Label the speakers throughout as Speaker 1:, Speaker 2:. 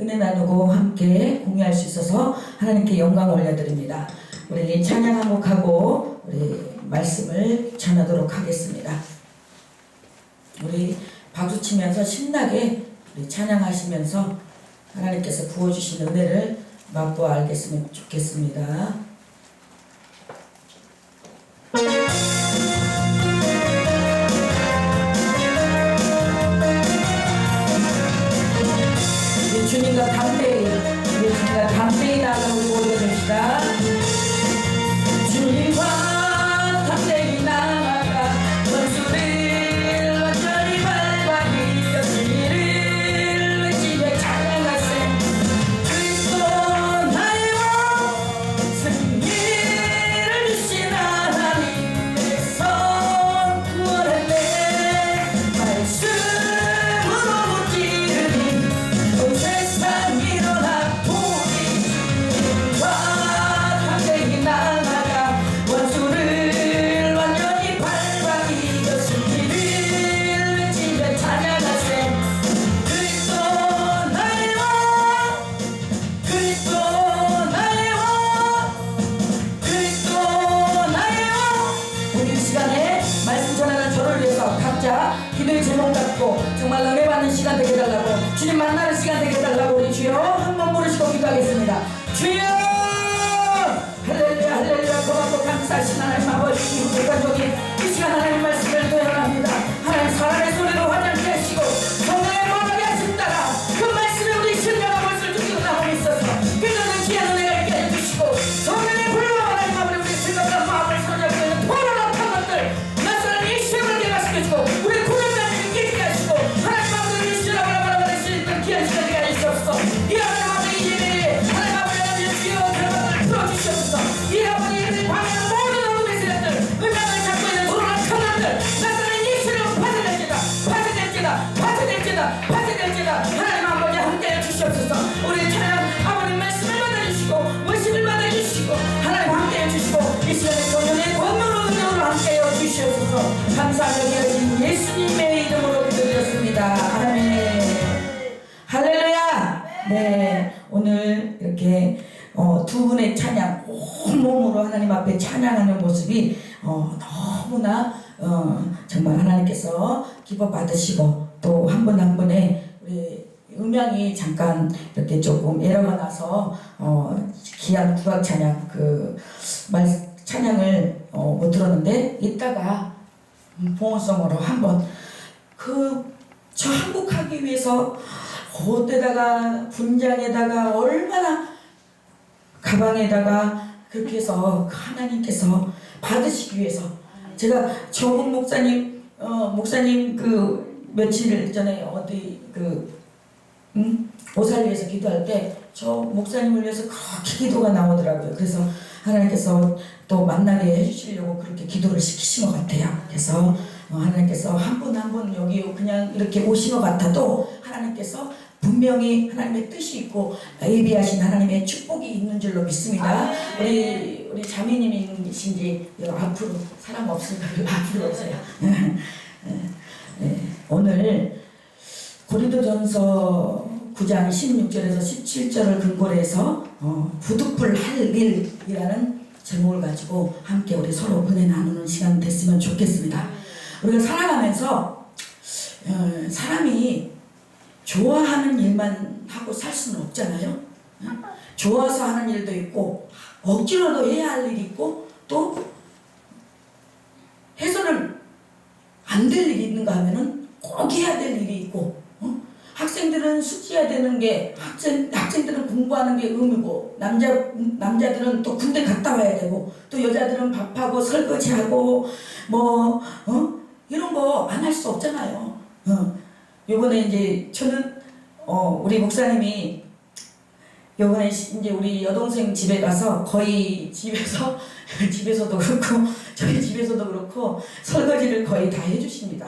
Speaker 1: 은혜 나누고 함께 공유할 수 있어서 하나님께 영광 올려드립니다. 우리 찬양 한 곡하고 우리 말씀을 전하도록 하겠습니다. 우리 박수 치면서 신나게 우리 찬양하시면서 하나님께서 부어주신 은혜를 맛보아 알겠으면 좋겠습니다. 우리 주님과 담대히, 우리 주님과 담대히 나아가고 고백합시다. 주님과 담대히 나아가 원수를 완전히 밟아 이겨주기를 외치며 찬양하세. 그리스도 나의 왕 승리를 주신 하나님께서 구원했네. 말씀으로 무찌르니 온 세상 일어나 보니 주님과 담대히 나아가 원수를 완전히 밟아 이겼으리를 외치며 찬양하세. 그리스도 나의 왕 그리스도 나의 왕 그리스도 나의 왕. 우리 이 시간에 말씀 전하는 저를 위해서 각자 기도의 제목 갖고 정말 은혜 받는 시간 되게 해달라고, 주님 만나는 시간 되게 해달라고 우리 주여 한번 부르시고 기도하겠습니다. 주여 할렐루야 할렐루야. 고맙고 감사하신 하나님 아버지, 우리 가족이 이 시간 하나님 말씀을 도연합니다. 하나님 사랑의 소리로 화장케 하시고 성령의 머나게 하신다가 그 말씀에 우리 신령한 것을 주시고 나오고 있어서 그들은 귀한 은혜가 있게 해주시고 성령의 불과 하나님 아버지 우리 생각과 마음을 사로잡고 있는 포로락한 것들 낯선 이 시험을 개발시켜주고 우리 구원자를 깨지게 하시고 하나님 아버지 우리 시험을 바라보는 수 있는 귀한 시간 되게 하시옵소서. 이 하나님 아버지 이 예배에 하나님 아버지 주여 결과를 풀어주시옵소서. 이 아버지 예배를 방해하는 모든 어둠의 세력들 음양을 잡고 있는 포로락한 것들 낯선 이 시험을 파괴될지다 파괴될지다 파괴될지다 파괴될지다. 하나님 아버지 함께해 주시옵소서. 우리 찬양 아버님 말씀을 받아주시고 worship을 받아주시고 하나님 함께해 주시고 이 시간에 성령의 권능으로 은혜로 함께해 주시옵소서. 감사하게 여긴 예수님의 이름으로 기도드렸습니다. 아멘. 할렐루야. 네, 오늘 이렇게 두 분의 찬양 온몸으로 하나님 앞에 찬양하는 모습이 너무나 정말 하나님께서 기뻐 받으시고 또 한 분 한 분의 우리 음향이 잠깐 이렇게 조금 에러가 나서 귀한 국악 찬양 찬양을 못 들었는데 이따가 봉헌성으로 한번 저 한국하기 위해서 옷에다가 분장에다가 얼마나 가방에다가 그렇게 해서 하나님께서 받으시기 위해서 제가 조국 목사님 며칠 전에 어디 오살 위해서 기도할 때 저 목사님을 위해서 그렇게 기도가 나오더라고요. 그래서 하나님께서 또 만나게 해주시려고 그렇게 기도를 시키신 것 같아요. 그래서 하나님께서 한 분 한 분 여기 그냥 이렇게 오신 것 같아도 하나님께서 분명히 하나님의 뜻이 있고 예비하신 하나님의 축복이 있는 줄로 믿습니다. 우리 자매님이신지 앞으로 사람 없으니까 앞으로 오세요. 오늘 고린도전서 9장 16절에서 17절을 근거로 해서 부득불 할 일이라는 제목을 가지고 함께 우리 서로 은혜 나누는 시간 됐으면 좋겠습니다. 우리가 살아가면서 사람이 좋아하는 일만 하고 살 수는 없잖아요. 좋아서 하는 일도 있고 억지로도 해야 할 일이 있고 또 해서는 안 될 일이 있는가 하면은 꼭 해야 될 일이 있고 학생들은 숙제해야 되는 게 학생들은 공부하는 게 의무고 남자들은 또 군대 갔다 와야 되고 또 여자들은 밥하고 설거지하고 이런 거 안 할 수 없잖아요. 요번에 이제 저는 우리 목사님이 요번에 이제 우리 여동생 집에 가서 거의 집에서도 그렇고 저희 집에서도 그렇고 설거지를 거의 다 해주십니다.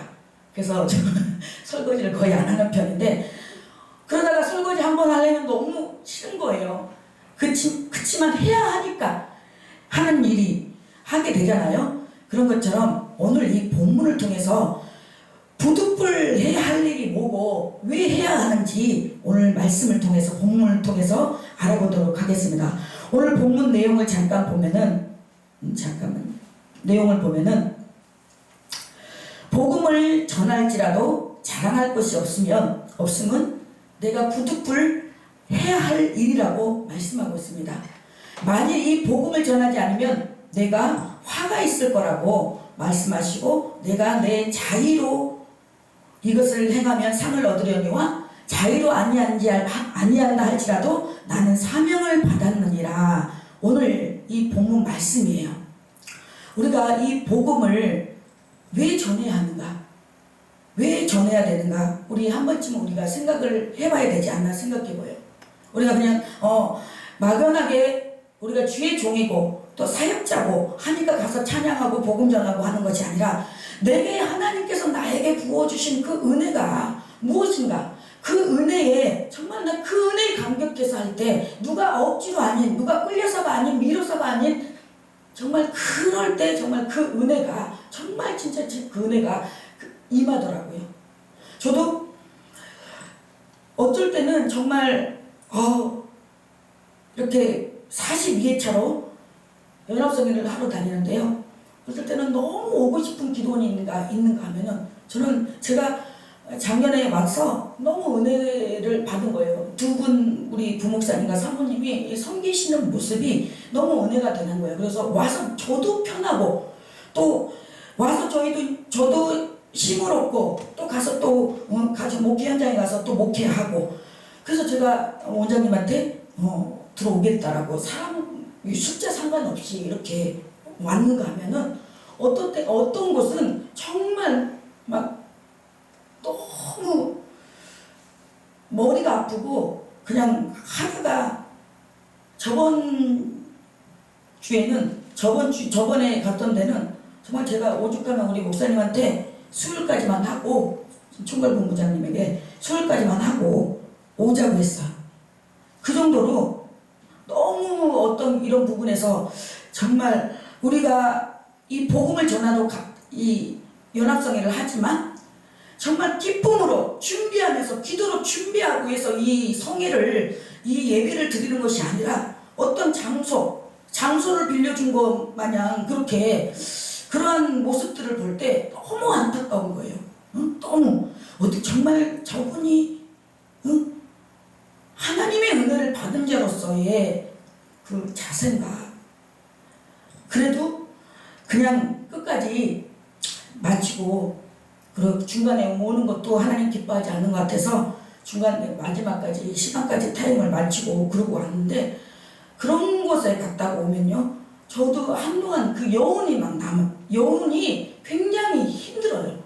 Speaker 1: 그래서 저는 설거지를 거의 안 하는 편인데 그러다가 설거지 한번 하려면 너무 싫은 거예요. 그치만 해야 하니까 하는 일이 하게 되잖아요. 그런 것처럼 오늘 이 본문을 통해서 부득불 해야 할 할 일이 뭐고 왜 해야 하는지 오늘 말씀을 통해서 본문을 통해서 알아보도록 하겠습니다. 오늘 본문 내용을 잠깐 보면은 내용을 보면은 복음을 전할지라도 자랑할 것이 없으면 내가 부득불 해야 할 일이라고 말씀하고 있습니다. 만일 이 복음을 전하지 않으면 내가 화가 있을 거라고 말씀하시고 내가 내 자의로 이것을 행하면 상을 얻으려니와 자의로 아니한다 할지라도 나는 사명을 받았느니라. 오늘 이 본문 말씀이에요. 우리가 이 복음을 왜 전해야 하는가? 왜 전해야 되는가? 우리 한 번쯤 우리가 생각을 해봐야 되지 않나 생각해봐요. 우리가 그냥 막연하게 우리가 주의 종이고 또 사역자고 하니까 가서 찬양하고 복음 전하고 하는 것이 아니라 내게 하나님께서 나에게 부어주신 그 은혜가 무엇인가? 그 은혜에 정말 나 그 은혜에 감격해서 할 때 누가 억지로 아닌 누가 끌려서가 아닌 밀어서가 아닌 정말 그럴 때 정말 그 은혜가 정말 진짜 그 은혜가 임하더라고요. 저도 어쩔 때는 정말 이렇게 42회차로 연합성회를 하러 다니는데요. 어떨 때는 너무 오고 싶은 기도원이 있는가 하면은 저는 제가 작년에 와서 너무 은혜를 받은 거예요. 두 분 우리 부목사님과 사모님이 섬기시는 모습이 너무 은혜가 되는 거예요. 그래서 와서 저도 편하고 또 와서 저도 힘을 얻고 또 가서 또 가서 목회 현장에 가서 또 목회하고 그래서 제가 원장님한테 들어오겠다라고 사람 숫자 상관없이 이렇게 왔는가 하면은 어떤 곳은 정말 막 너무 머리가 아프고 그냥 하루가 저번에 갔던 데는 정말 제가 오죽하면 우리 목사님한테 수요일까지만 하고 총괄본부장님에게 수요일까지만 하고 오자고 했어요. 그 정도로 너무 어떤 이런 부분에서 정말 우리가 이 복음을 전하러 이 연합성회를 하지만 정말 기쁨으로 준비하면서 기도로 준비하고 해서 이 성회를 이 예배를 드리는 것이 아니라 어떤 장소를 빌려준 것 마냥 그렇게 그러한 모습들을 볼 때 너무 안타까운 거예요. 너무 정말 저분이 하나님의 은혜를 받은 자로서의 그 자세인가. 그래도 그냥 끝까지 마치고 그리고 중간에 오는 것도 하나님 기뻐하지 않는 것 같아서 중간에 마지막까지 시간까지 타임을 마치고 그러고 왔는데 그런 곳에 갔다가 오면요 저도 한동안 그 여운이 막 여운이 굉장히 힘들어요.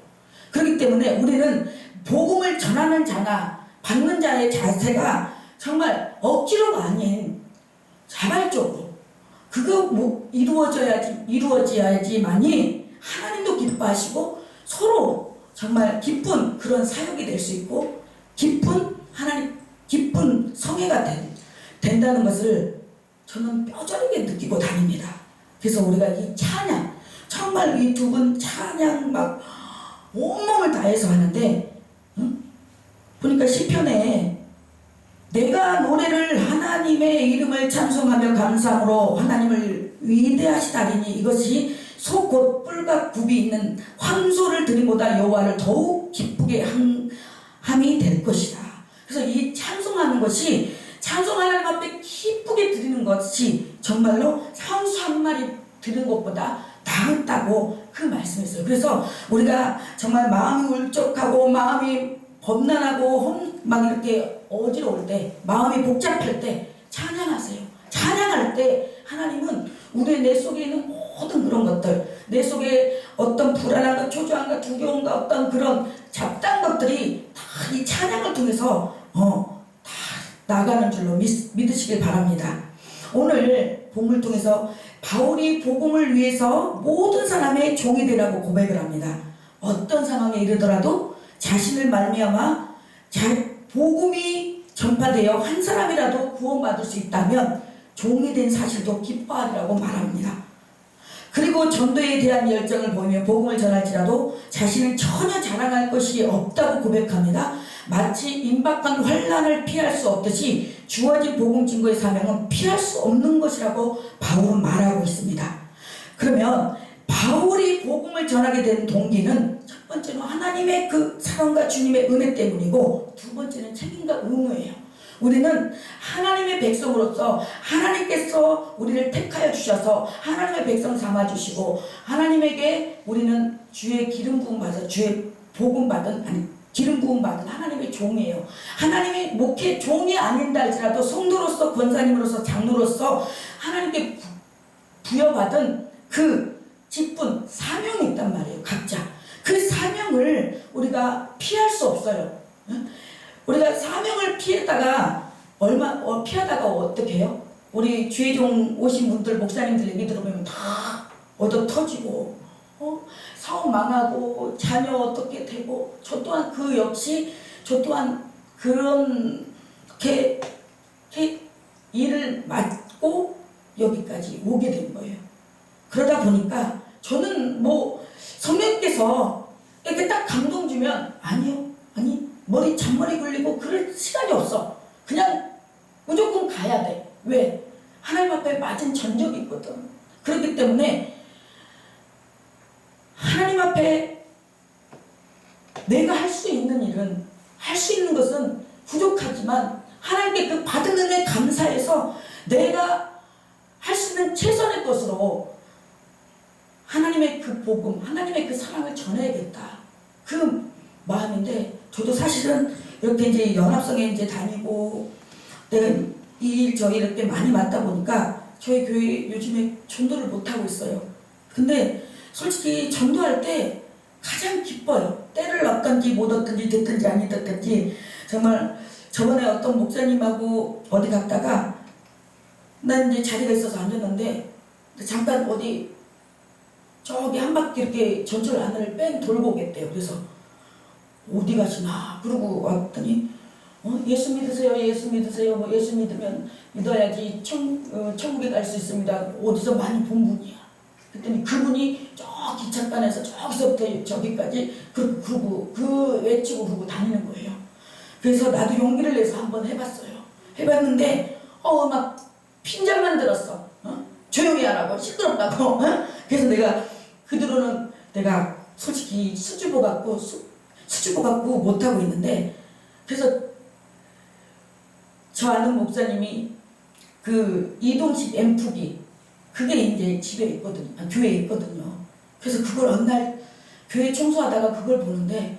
Speaker 1: 그렇기 때문에 우리는 복음을 전하는 자나 받는 자의 자세가 정말 억지로가 아닌 자발적으로 그거 이루어져야지만이 하나님도 기뻐하시고 서로 정말 기쁜 그런 사역이 될 수 있고 기쁜 성회가 된다는 것을 저는 뼈저리게 느끼고 다닙니다. 그래서 우리가 이 찬양 정말 이 두 분 찬양 막 온몸을 다해서 하는데 보니까 시편에 내가 노래를 하나님의 이름을 찬송하며 감사함으로 하나님을 위대하시다리니 이것이 소 곧 뿔과 굽이 있는 황소를 드림보다 여호와를 더욱 기쁘게 함이 될 것이다. 그래서 이 찬송하는 것이 찬송하는 앞에 기쁘게 드리는 것이 정말로 황소 한 마리 드리는 것보다 나았다고 그 말씀했어요. 그래서 우리가 정말 마음이 울적하고 마음이 범란하고 막 이렇게 어지러울 때 마음이 복잡할 때 찬양하세요. 찬양할 때 하나님은 우리의 내 속에 있는 모든 그런 것들 내 속에 어떤 불안함과 초조함과 두려움과 어떤 그런 잡다한 것들이 다 이 찬양을 통해서 다 나가는 줄로 믿으시길 바랍니다. 오늘 복음을 통해서 바울이 복음을 위해서 모든 사람의 종이 되라고 고백을 합니다. 어떤 상황에 이르더라도 자신을 말미암아 복음이 전파되어 한 사람이라도 구원받을 수 있다면 종이 된 사실도 기뻐하리라고 말합니다. 그리고 전도에 대한 열정을 보이며 복음을 전할지라도 자신은 전혀 자랑할 것이 없다고 고백합니다. 마치 임박한 환난을 피할 수 없듯이 주어진 복음 증거의 사명은 피할 수 없는 것이라고 바울은 말하고 있습니다. 그러면 바울이 복음을 전하게 된 동기는 첫 번째는 하나님의 그 사랑과 주님의 은혜 때문이고, 두 번째는 책임과 의무예요. 우리는 하나님의 백성으로서 하나님께서 우리를 택하여 주셔서 하나님의 백성 삼아주시고, 하나님에게 우리는 주의 기름 부음 받아 주의 복음 받은, 아니 기름 부음 받은 하나님의 종이에요. 하나님의 목회 종이 아닌다 할지라도 성도로서, 권사님으로서, 장로로서 하나님께 부여받은 그 직분, 사명이 있단 말이에요. 각자 그 사명을 우리가 피할 수 없어요. 우리가 사명을 피하다가 피하다가 어떻게 해요? 우리 주의종 오신 분들, 목사님들 얘기 들어보면 다 얻어 터지고, 사업 망하고 자녀 어떻게 되고, 저 또한 그 역시 저 또한 그렇게 일을 맡고 여기까지 오게 된 거예요. 그러다 보니까 저는 성령께서 이렇게 딱 감동 주면 아니 잔머리 굴리고 그럴 시간이 없어. 그냥 무조건 가야 돼. 왜? 하나님 앞에 맞은 전적이 있거든. 그렇기 때문에 하나님 앞에 내가 할 수 있는 일은, 할 수 있는 것은 부족하지만 하나님께 그 받은 은혜 감사해서 내가 할 수 있는 최선의 것으로 하나님의 그 복음, 하나님의 그 사랑을 전해야겠다. 그 마음인데, 저도 사실은 이렇게 이제 연합성에 이제 다니고 내가 이 일 저 일 이렇게 많이 맡다 보니까 저희 교회 요즘에 전도를 못 하고 있어요. 근데 솔직히 전도할 때 가장 기뻐요. 때를 얻든지 못 얻든지 됐든지 아니 됐든지. 정말 저번에 어떤 목사님하고 어디 갔다가 난 이제 자리가 있어서 앉았는데 잠깐 어디 저기 한 바퀴 이렇게 전철 안을 뺑 돌고 오겠대요. 그래서 어디 가시나 그러고 왔더니 예수 믿으세요, 예수 믿으세요. 예수 믿어야지 천국에 갈 수 있습니다. 어디서 많이 본 분이야. 그랬더니 그분이 저 기찻단에서 저기서부터 저기까지 그러고 외치고 그러고 다니는 거예요. 그래서 나도 용기를 내서 한번 해봤어요. 해봤는데 막 핀잔만 들었어. 조용히 하라고, 시끄럽다고. 그래서 내가 그 뒤로는 내가 솔직히 수줍어 갖고 못하고 있는데, 그래서 저 아는 목사님이 그 이동식 앰프기, 그게 이제 집에 있거든요. 교회에 있거든요. 그래서 그걸 어느 날 교회 청소하다가 그걸 보는데,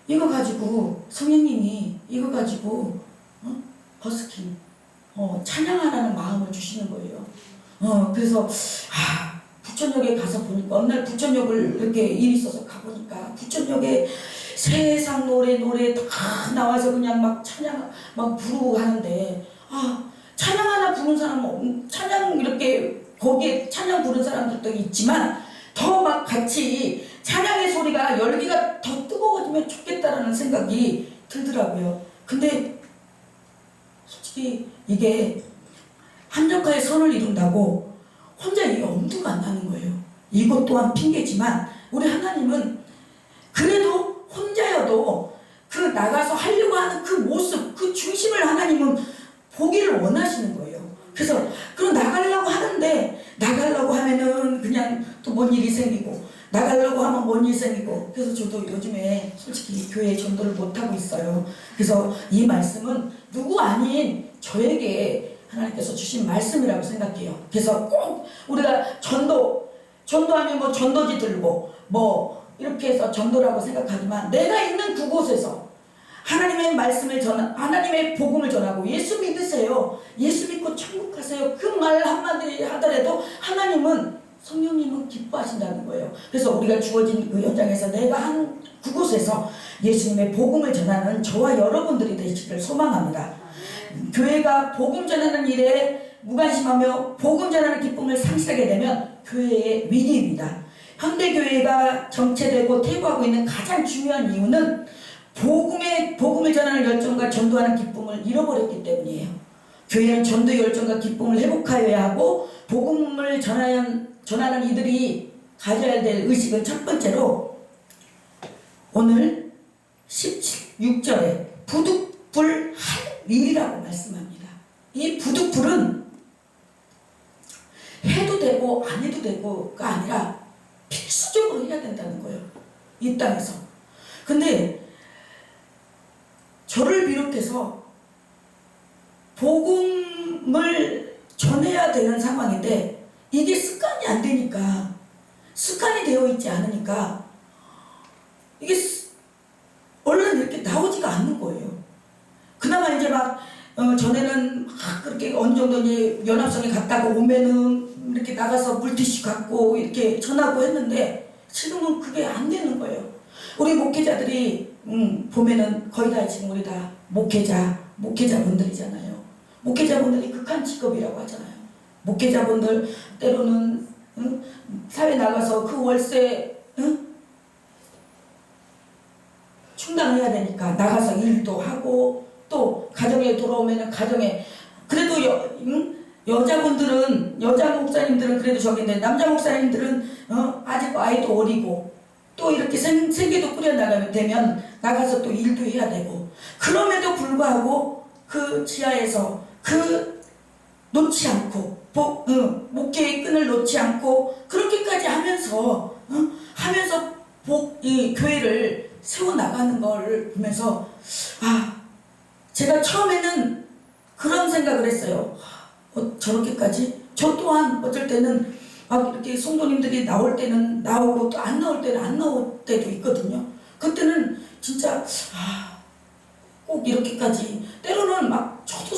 Speaker 1: 이거 가지고 성령님이 이거 가지고 버스킹 찬양하라는 마음을 주시는 거예요. 그래서 부천역에 가서 보니까 어느 날 부천역을 이렇게 일이 있어서 가보니까 부천역에 세상 노래 다 나와서 그냥 막 찬양 막 부르고 가는데, 찬양 하나 부른 사람은 찬양 이렇게 거기에 찬양 부른 사람들도 있지만 더 막 같이 찬양의 소리가 열기가 더 뜨거워지면 좋겠다라는 생각이 들더라고요. 근데 솔직히 이게 한적하에 선을 이룬다고 혼자 이게 엄두가 안 나는 거예요. 이것 또한 핑계지만 우리 하나님은 그래도 혼자여도 그 나가서 하려고 하는 그 모습, 그 중심을 하나님은 보기를 원하시는 거예요. 그래서 그럼 나가려고 하는데, 나가려고 하면은 그냥 또 뭔 일이 생기고, 나가려고 하면 뭔 일이 생기고. 그래서 저도 요즘에 솔직히 교회에 전도를 못하고 있어요. 그래서 이 말씀은 누구 아닌 저에게 하나님께서 주신 말씀이라고 생각해요. 그래서 꼭 우리가 전도하면 전도지 들고 이렇게 해서 전도라고 생각하지만, 내가 있는 그곳에서 하나님의 말씀을 하나님의 복음을 전하고 예수 믿으세요, 예수 믿고 천국 가세요, 그 말 한마디 하더라도 하나님은, 성령님은 기뻐하신다는 거예요. 그래서 우리가 주어진 그 현장에서 내가 한 그곳에서 예수님의 복음을 전하는 저와 여러분들이 되시기를 소망합니다. 교회가 복음 전하는 일에 무관심하며 복음 전하는 기쁨을 상실하게 되면 교회의 위기입니다. 현대교회가 정체되고 퇴보하고 있는 가장 중요한 이유는 복음을 전하는 열정과 전도하는 기쁨을 잃어버렸기 때문이에요. 교회는 전도 열정과 기쁨을 회복하여야 하고, 복음을 전하는 전하는 이들이 가져야 될 의식은 첫 번째로 오늘 16절에 부득불 할 일이라고 말씀합니다. 이 부득불은 해도 되고 안 해도 되고가 아니라 필수적으로 해야 된다는 거예요. 이 땅에서. 근데 저를 비롯해서 복음을 전해야 되는 상황인데 이게 습관이 안 되니까, 습관이 되어 있지 않으니까 이게 얼른 이렇게 나오지가 않는 거예요. 그나마 이제 막 전에는 막 그렇게 어느 정도 이제 연합성에 갔다가 오면은 이렇게 나가서 물티슈 갖고 이렇게 전하고 했는데 지금은 그게 안 되는 거예요. 우리 목회자들이 보면은 거의 다 지금 우리 다 목회자분들이잖아요. 목회자분들이 극한 직업이라고 하잖아요. 목회자분들 때로는 사회 나가서 그 월세 충당해야 되니까 나가서 일도 하고 또 가정에 돌아오면은 가정에 그래도 여자분들은 여자 목사님들은 그래도 저기인데 남자 목사님들은 아직 아이도 어리고 또 이렇게 생계도 꾸려나가면 되면 나가서 또 일도 해야 되고 그럼에도 불구하고 그 지하에서 놓지 않고 목회의 끈을 놓지 않고 그렇게까지 하면서 이 교회를 세워나가는 걸 보면서 제가 처음에는 그런 생각을 했어요. 저렇게까지? 저 또한 어쩔 때는 막 이렇게 성도님들이 나올 때는 나오고 또 안 나올 때는 안 나올 때도 있거든요. 그때는 진짜 꼭 이렇게까지 때로는 막 저도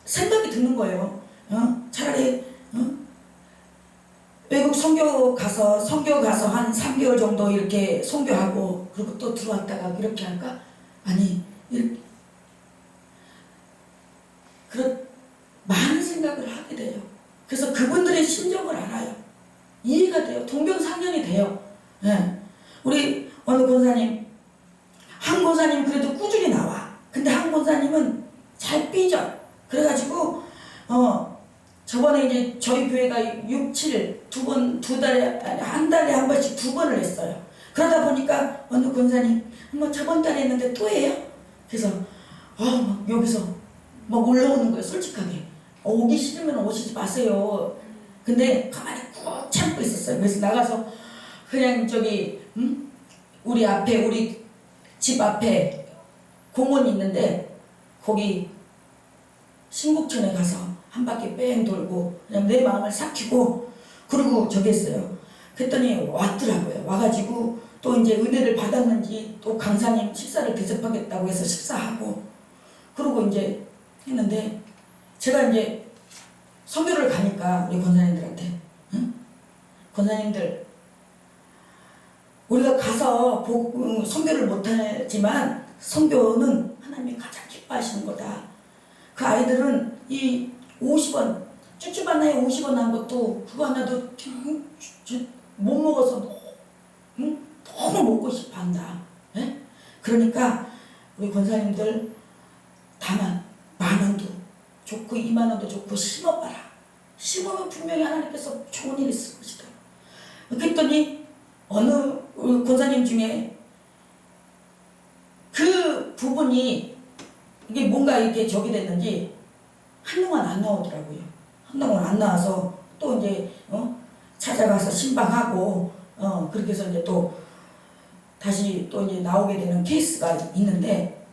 Speaker 1: 생각이 드는 거예요. 차라리 외국 선교 가서 한 3개월 정도 이렇게 선교하고 그리고 또 들어왔다가 이렇게 할까? 아니 그런 많은 생각을 하게 돼요. 그래서 그분들의 심정을 알아요. 이해가 돼요. 동병상련이 돼요. 네. 우리 어느 권사님, 한 권사님 그래도 꾸준히 나와. 근데 한 권사님은 잘 삐져. 그래가지고 저번에 이제 저희 교회가 6, 7, 한 달에 한 번씩 2번을 했어요. 그러다 보니까 어느 권사님, 저번 달에 했는데 또 해요? 그래서 막 여기서 막 올라오는 거예요. 솔직하게. 오기 싫으면 오시지 마세요. 근데 가만히 꾹 참고 있었어요. 그래서 나가서 그냥 우리 집 앞에 공원이 있는데 거기 신국천에 가서 한 바퀴 뺑 돌고 그냥 내 마음을 삭히고 그러고 저기 했어요. 그랬더니 왔더라고요. 와가지고 또 이제 은혜를 받았는지 또 강사님 식사를 대접하겠다고 해서 식사하고 그러고 이제 했는데 제가 이제 선교를 가니까 우리 권사님들한테 권사님들 우리가 가서 선교를 못하지만 선교는 하나님이 가장 기뻐하시는 거다. 그 아이들은 이 50원 쭈쭈 바나에 50원 한 것도 그거 하나도 못 먹어서 너무 먹고 싶어 한다. 네? 그러니까 우리 권사님들 다만 10,000원도 좋고 20,000원도 좋고 심어봐라. 심으면 분명히 하나님께서 좋은 일이 있을 것이다. 그랬더니 어느 권사님 중에 그 부분이 이게 뭔가 이렇게 저기 됐는지 한동안 안 나오더라고요. 한동안 안 나와서 또 이제 찾아가서 신방하고 그렇게 해서 이제 또 다시 또 이제 나오게 되는 케이스가 있는데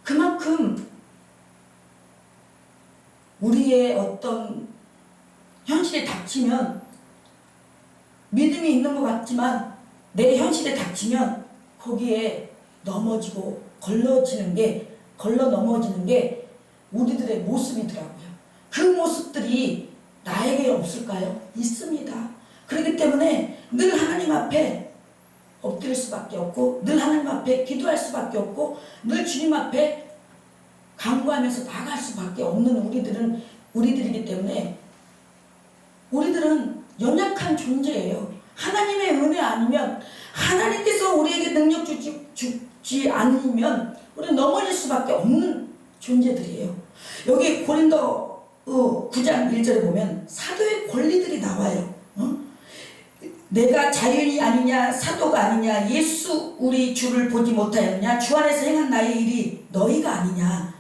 Speaker 1: 그만큼 우리의 어떤 현실에 닥치면 믿음이 있는 것 같지만 내 현실에 닥치면 거기에 넘어지고 걸러 넘어지는 게 우리들의 모습이더라고요. 그 모습들이 나에게 없을까요? 있습니다. 그렇기 때문에 늘 하나님 앞에 엎드릴 수밖에 없고 늘 하나님 앞에 기도할 수밖에 없고 늘 주님 앞에 간구하면서 나갈 수밖에 없는 우리들이기 때문에 우리들은 연약한 존재예요. 하나님의 은혜 아니면 하나님께서 우리에게 능력 주지 않으면 우리는 넘어질 수밖에 없는 존재들이에요. 여기 고린도 9장 1절에 보면 사도의 권리들이 나와요. 내가 자연이 아니냐 사도가 아니냐 예수 우리 주를 보지 못하였냐 주 안에서 행한 나의 일이 너희가 아니냐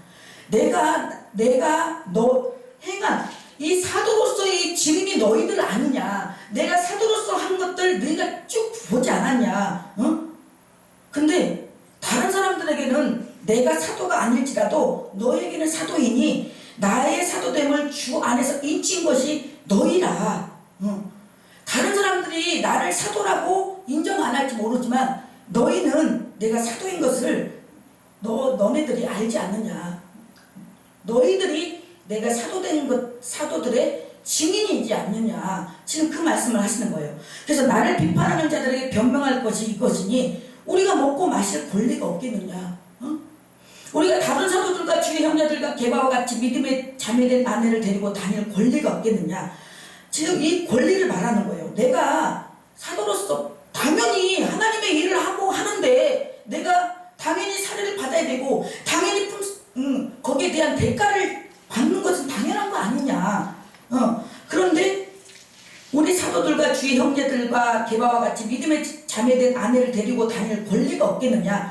Speaker 1: 내가 너 행한 이 사도로서의 지름이 너희들 아니냐 내가 사도로서 한 것들 너희가 쭉 보지 않았냐 근데 다른 사람들에게는 내가 사도가 아닐지라도 너에게는 사도이니 나의 사도됨을 주 안에서 인친 것이 너희라 다른 사람들이 나를 사도라고 인정 안 할지 모르지만 너희는 내가 사도인 것을 너네들이 알지 않느냐 너희들이 내가 사도된 것 사도들의 증인이지 않느냐 지금 그 말씀을 하시는 거예요. 그래서 나를 비판하는 자들에게 변명할 것이 이것이니 우리가 먹고 마실 권리가 없겠느냐 우리가 다른 사도들과 주의 형제들과 게바와 같이 믿음에 자매된 아내를 데리고 다닐 권리가 없겠느냐 지금 이 권리를 말하는 거예요. 내가 사도로서 당연히 하나님의 일을 하고 하는데 내가 당연히 사례를 받아야 되고 당연히 거기에 대한 대가를 받는 것은 당연한 거 아니냐 그런데 우리 사도들과 주의 형제들과 게바와 같이 믿음에 자매된 아내를 데리고 다닐 권리가 없겠느냐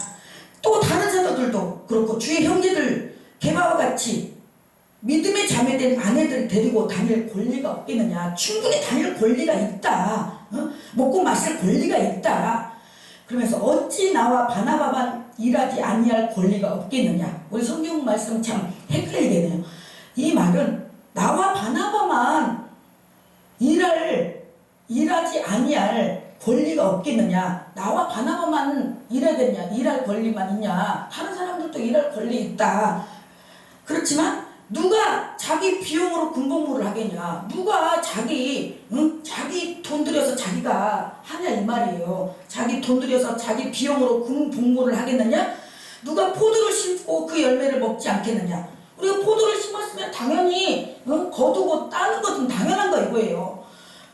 Speaker 1: 또 다른 사도들도 그렇고 주의 형제들 게바와 같이 믿음에 자매된 아내들 데리고 다닐 권리가 없겠느냐 충분히 다닐 권리가 있다 먹고 마실 권리가 있다 그러면서 어찌 나와 바나바만 일하지 아니할 권리가 없겠느냐 우리 성경 말씀 참 헷갈리겠네요. 이 말은 나와 바나바만 일하지 아니할 권리가 없겠느냐 나와 바나바만 일해야겠냐 일할 권리만 있냐 다른 사람들도 일할 권리 있다 그렇지만 누가 자기 비용으로 군복무를 하겠냐 누가 자기 돈 들여서 자기가 하냐 이 말이에요. 자기 돈 들여서 자기 비용으로 군복무를 하겠느냐 누가 포도를 심고 그 열매를 먹지 않겠느냐 우리가 포도를 심었으면 당연히 거두고 따는 것은 당연한 거 이거예요.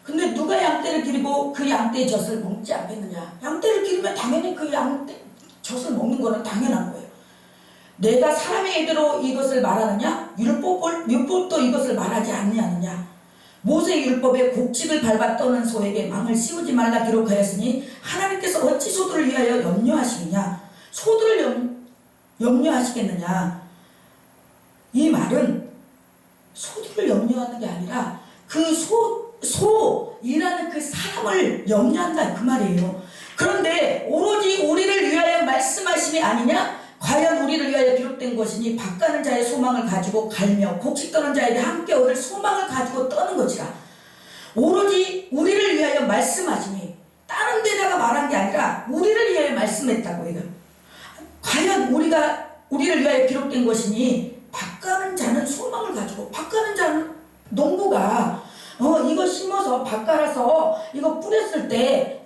Speaker 1: 근데 누가 양떼를 기르고 그 양떼의 젖을 먹지 않겠느냐 양떼를 기르면 당연히 그 양떼 젖을 먹는 거는 당연한 거예요. 내가 사람의 예대로 이것을 말하느냐 율법도 이것을 말하지 않느냐 모세의 율법에 곡식을 밟아 떠는 소에게 망을 씌우지 말라 기록하였으니 하나님께서 어찌 소들을 위하여 염려하시느냐 소들을 염려하시겠느냐 이 말은 소들을 염려하는 게 아니라 그 소이라는 그 사람을 염려한다 그 말이에요. 그런데 오로지 우리를 위하여 말씀하심이 아니냐 과연 우리를 위하여 기록된 것이니 밭가는 자의 소망을 가지고 갈며 곡식 떠는 자에게 함께 얻을 소망을 가지고 떠는 것이라 오로지 우리를 위하여 말씀하시니 다른 데다가 말한 게 아니라 우리를 위하여 말씀했다고 이거 과연 우리를 위하여 기록된 것이니 밭가는 자는 소망을 가지고 밭가는 자는 농부가 이거 심어서 밭 갈아서 이거 뿌렸을 때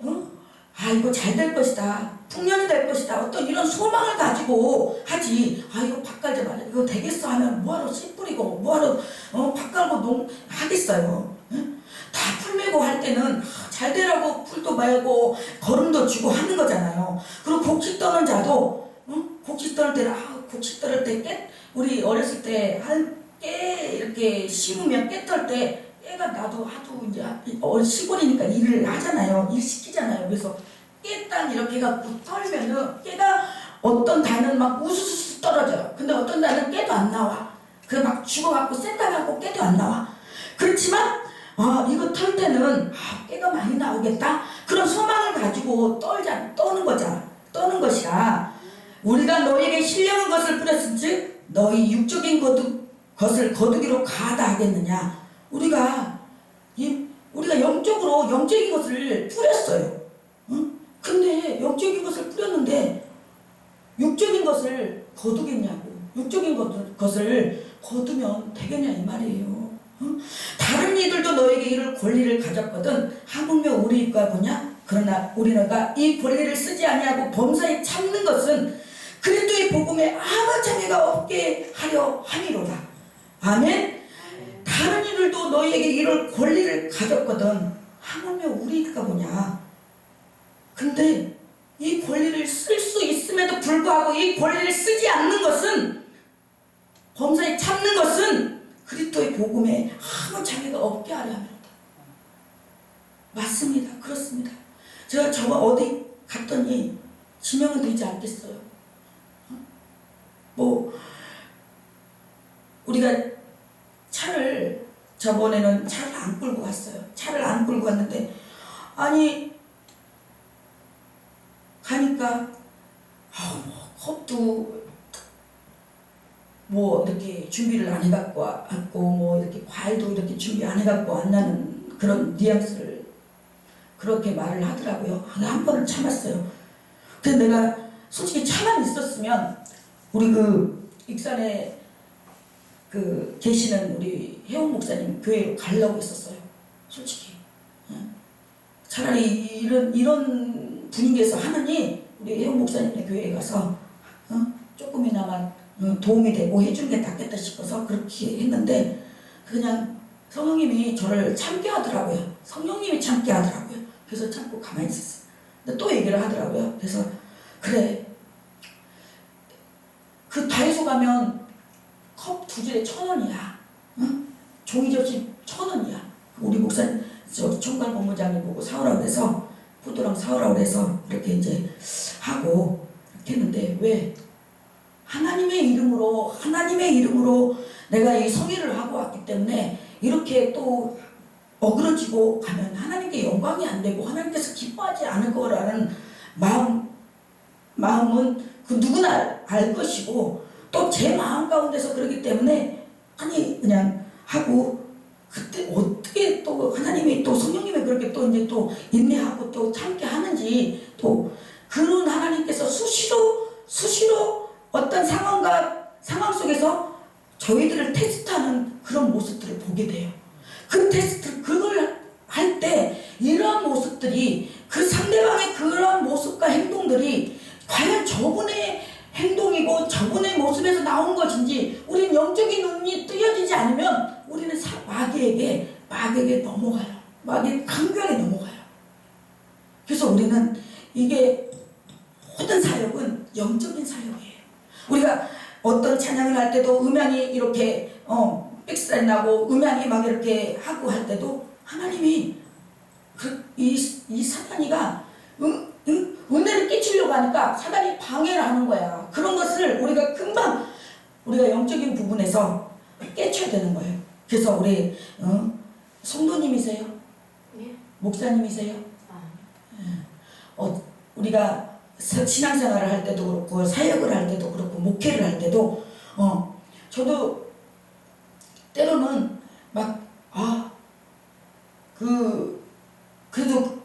Speaker 1: 이거 잘 될 것이다 풍년이 될 것이다 어떤 이런 소망을 가지고 하지 이거 밭 갈지 말라 이거 되겠어 하면 뭐하러 씨 뿌리고 뭐하러 밭 갈고 하겠어요. 다 풀매고 할 때는 잘 되라고 풀도 말고 거름도 주고 하는 거잖아요. 그리고 곡식 떠는 자도 곡식 떠는 때는 곡식 떠를 때 우리 어렸을 때 깨 이렇게 심으면 깨 털 때 깨가 나도 하도 이제 시골이니까 일을 하잖아요. 일 시키잖아요. 그래서 깨땅 이렇게 해갖고 털면은 깨가 어떤 단은 막 우수수 떨어져요. 근데 어떤 단은 깨도 안 나와. 그래 막 죽어갖고 생각하고 깨도 안 나와. 그렇지만 이거 털 때는 깨가 많이 나오겠다. 그런 소망을 가지고 떠는 것이라 우리가 너에게 신령한 것을 뿌렸은즉 너희 육적인 것을 거두기로 가하다 하겠느냐. 우리가 영적인 것을 뿌렸어요. 근데 영적인 것을 뿌렸는데 육적인 것을 거두겠냐고. 육적인 것을 거두면 되겠냐 이 말이에요. 다른 이들도 너에게 이를 권리를 가졌거든 하물며 우리가 뭐냐? 그러나 우리가 이 권리를 쓰지 아니하고 범사에 참는 것은 그리스도의 복음에 아무 장애가 없게 하려 함이로다. 아멘. 다른 이들도 너희에게 이럴 권리를 가졌거든 하물며 우리가 뭐냐? 근데 이 권리를 쓸 수 있음에도 불구하고 이 권리를 쓰지 않는 것은 범사에 참는 것은 그리스도의 복음에 아무 장애가 없게 하려 함이로다. 맞습니다. 그렇습니다. 제가 저거 어디 갔더니 지명은 되지 않겠어요. 뭐 우리가 차를 저번에는 차를 안 끌고 갔어요. 차를 안 끌고 갔는데 아니 가니까 컵도 뭐 이렇게 준비를 안 해갖고 왔고 뭐 이렇게 과일도 이렇게 준비 안 해갖고 왔다는 그런 뉘앙스를 그렇게 말을 하더라고요. 한 번을 참았어요. 근데 내가 솔직히 차만 있었으면 우리 그 익산에 그 계시는 우리 혜원 목사님 교회로 가려고 했었어요. 솔직히. 차라리 이런 분위기에서 하느니 우리 혜원 목사님의 교회에 가서 조금이나마 도움이 되고 해준 게 낫겠다 싶어서 그렇게 했는데 그냥 성령님이 저를 참게 하더라고요. 성령님이 참게 하더라고요. 그래서 참고 가만히 있었어요. 근데 또 얘기를 하더라고요. 그래서 그래 그 다이소 가면 컵 2줄에 1,000원이야. 응? 종이 접시 1,000원이야. 우리 목사님 저 총괄 본부장님 보고 사오라고 해서 포도랑 사오라고 해서 이렇게 이제 하고 이렇게 했는데 왜 하나님의 이름으로 내가 이 성의를 하고 왔기 때문에 이렇게 또 어그러지고 가면 하나님께 영광이 안 되고 하나님께서 기뻐하지 않을 거라는 마음은 그 누구나 알 것이고 또 제 마음 가운데서 그러기 때문에 아니 그냥 하고 그때 어떻게 또 하나님이 또 성령님이 그렇게 또 이제 또 인내하고 또 참게 하는지 또 그런 하나님께서 수시로 어떤 상황 속에서 저희들을 테스트하는 그런 모습들을 보게 돼요. 그 테스트 그걸 할 때 이러한 모습들이 그 상대방의 그러한 모습과 행동들이 과연 저분의 행동이고 저분의 모습에서 나온 것인지 우리는 영적인 눈이 뜨여지지 않으면 우리는 마귀에게 넘어가요. 마귀의 강교하게 넘어가요. 그래서 우리는 이게 모든 사역은 영적인 사역이에요. 우리가 어떤 찬양을 할 때도 음향이 이렇게 삑살 나고 음향이 막 이렇게 하고 할 때도 하나님이 이 사단이가 은혜를 끼치려고 하니까 사단이 방해를 하는 거야. 그런 것을 우리가 금방 우리가 영적인 부분에서 깨쳐야 되는 거예요. 그래서 우리 성도님이세요?
Speaker 2: 네.
Speaker 1: 목사님이세요? 우리가 신앙생활을 할 때도 그렇고 사역을 할 때도 그렇고 목회를 할 때도 저도 때로는 그래도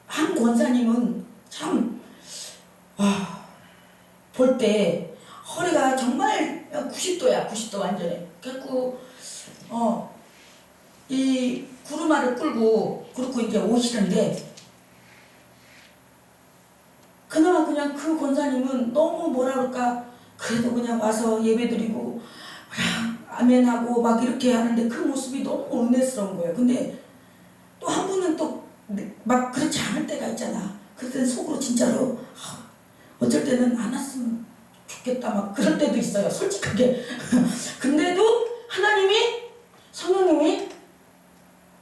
Speaker 1: 한 권사님은 참 볼 때 허리가 정말 90도야. 90도 완전히. 그래갖고 이 구루마를 끌고 그렇고 이제 오시는데 그나마 그냥 그 권사님은 너무 뭐라 그럴까 그래도 그냥 와서 예배드리고 그냥 아멘하고 막 이렇게 하는데 그 모습이 너무 은혜스러운 거예요. 근데 또 한 분은 또 막 그렇지 않을 때가 있잖아. 그때 속으로 진짜로 어쩔 때는 안 왔으면 좋겠다 막 그럴 때도 있어요. 솔직하게. 근데도 하나님이 성령님이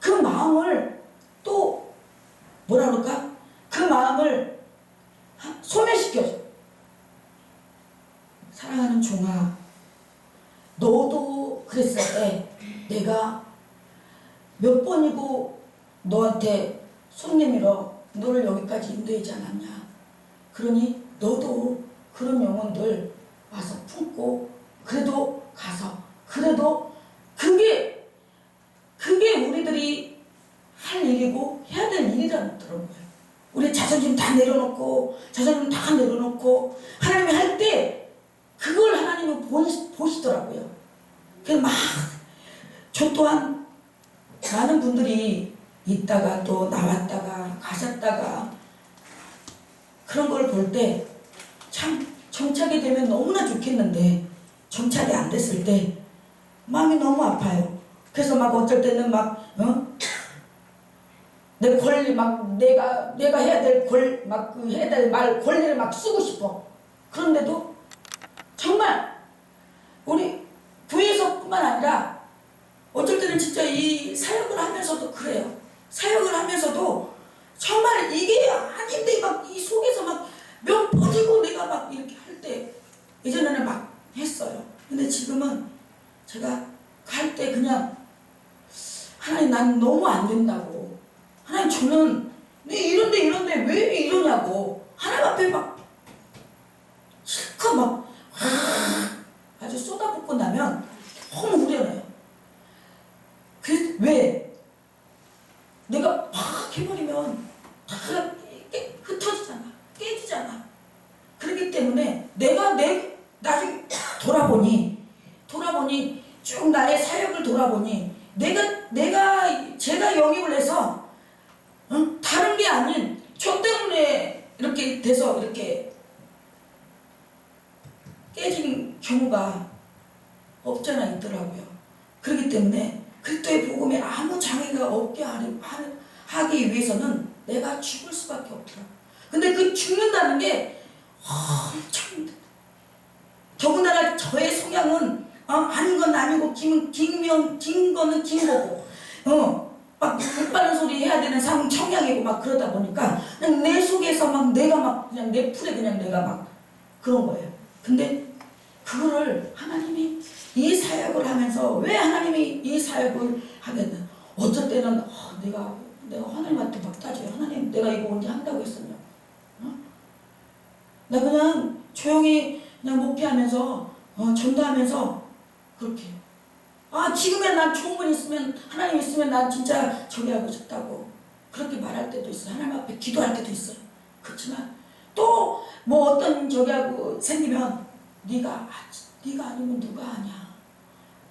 Speaker 1: 그 마음을 또 뭐라 그럴까 그 마음을 소멸시켜줘. 사랑하는 종아 너도 그랬을 때 내가 몇 번이고 너한테 손 내밀어 너를 여기까지 인도하지 않았냐. 그러니 너도 그런 영혼들 와서 품고 그래도 가서 그래도 그게 우리들이 할 일이고 해야 될 일이라는 거예요. 우리 자존심 다 내려놓고 하나님이 할 때 그걸 하나님은 보시더라고요. 그래서 막 저 또한 많은 분들이 있다가 또 나왔다가 가셨다가 그런 걸 볼 때 참 정착이 되면 너무나 좋겠는데 정착이 안 됐을 때 마음이 너무 아파요. 그래서 막 어쩔 때는 막 내 권리 막 내가 해야 될 해야 될 말 권리를 막 쓰고 싶어. 그런데도 정말 우리 교회에서뿐만 아니라 어쩔 때는 진짜 이 사역을 하면서도 그래요. 사역을 하면서도 정말 이게 아닌데 막 이 속에서 막 몇 번이고 내가 막 이렇게 할 때 예전에는 막 했어요. 근데 지금은 제가 갈 때 그냥 하나님 난 너무 안 된다고, 하나님 저는 이런데 왜 이러냐고 하나님 앞에 막 실컷 막 아주 쏟아붓고 나면 너무 후련해요. 왜? 내가 막 해버리면 다 흩어지잖아, 깨지잖아. 그렇기 때문에 내가 나중에 돌아보니 쭉 나의 사역을 돌아보니 제가 영입을 해서 다른 게 아닌 저 때문에 이렇게 돼서 이렇게 깨진 경우가 없잖아 있더라고요. 그렇기 때문에 그리스도의 복음에 아무 장애가 없게 하기 위해서는 내가 죽을 수밖에 없더라고. 근데 그 죽는다는 게 엄청 힘들어. 더군다나 저의 성향은 아닌 건 아니고 긴 거는 긴 거고 막 못 소리 해야 되는 성향이고 막 그러다 보니까 그냥 내 속에서 막 내가 막 그냥 내 풀에 그냥 내가 막 그런 거예요. 근데 그거를 하나님이 이 사역을 하면서 왜 하나님이 이 사역을 하겠나? 어쩔 때는 내가 하나님한테 막 따져요. 하나님 내가 이거 언제 한다고 했었냐? 나 그냥 조용히 그냥 목회하면서 전도하면서 그렇게 지금에 난 좋은 분 있으면 하나님 있으면 난 진짜 저기 하고 싶다고 그렇게 말할 때도 있어요. 하나님 앞에 기도할 때도 있어요. 그렇지만 또 뭐 어떤 저기 하고 생기면 네가 아니면 누가 하냐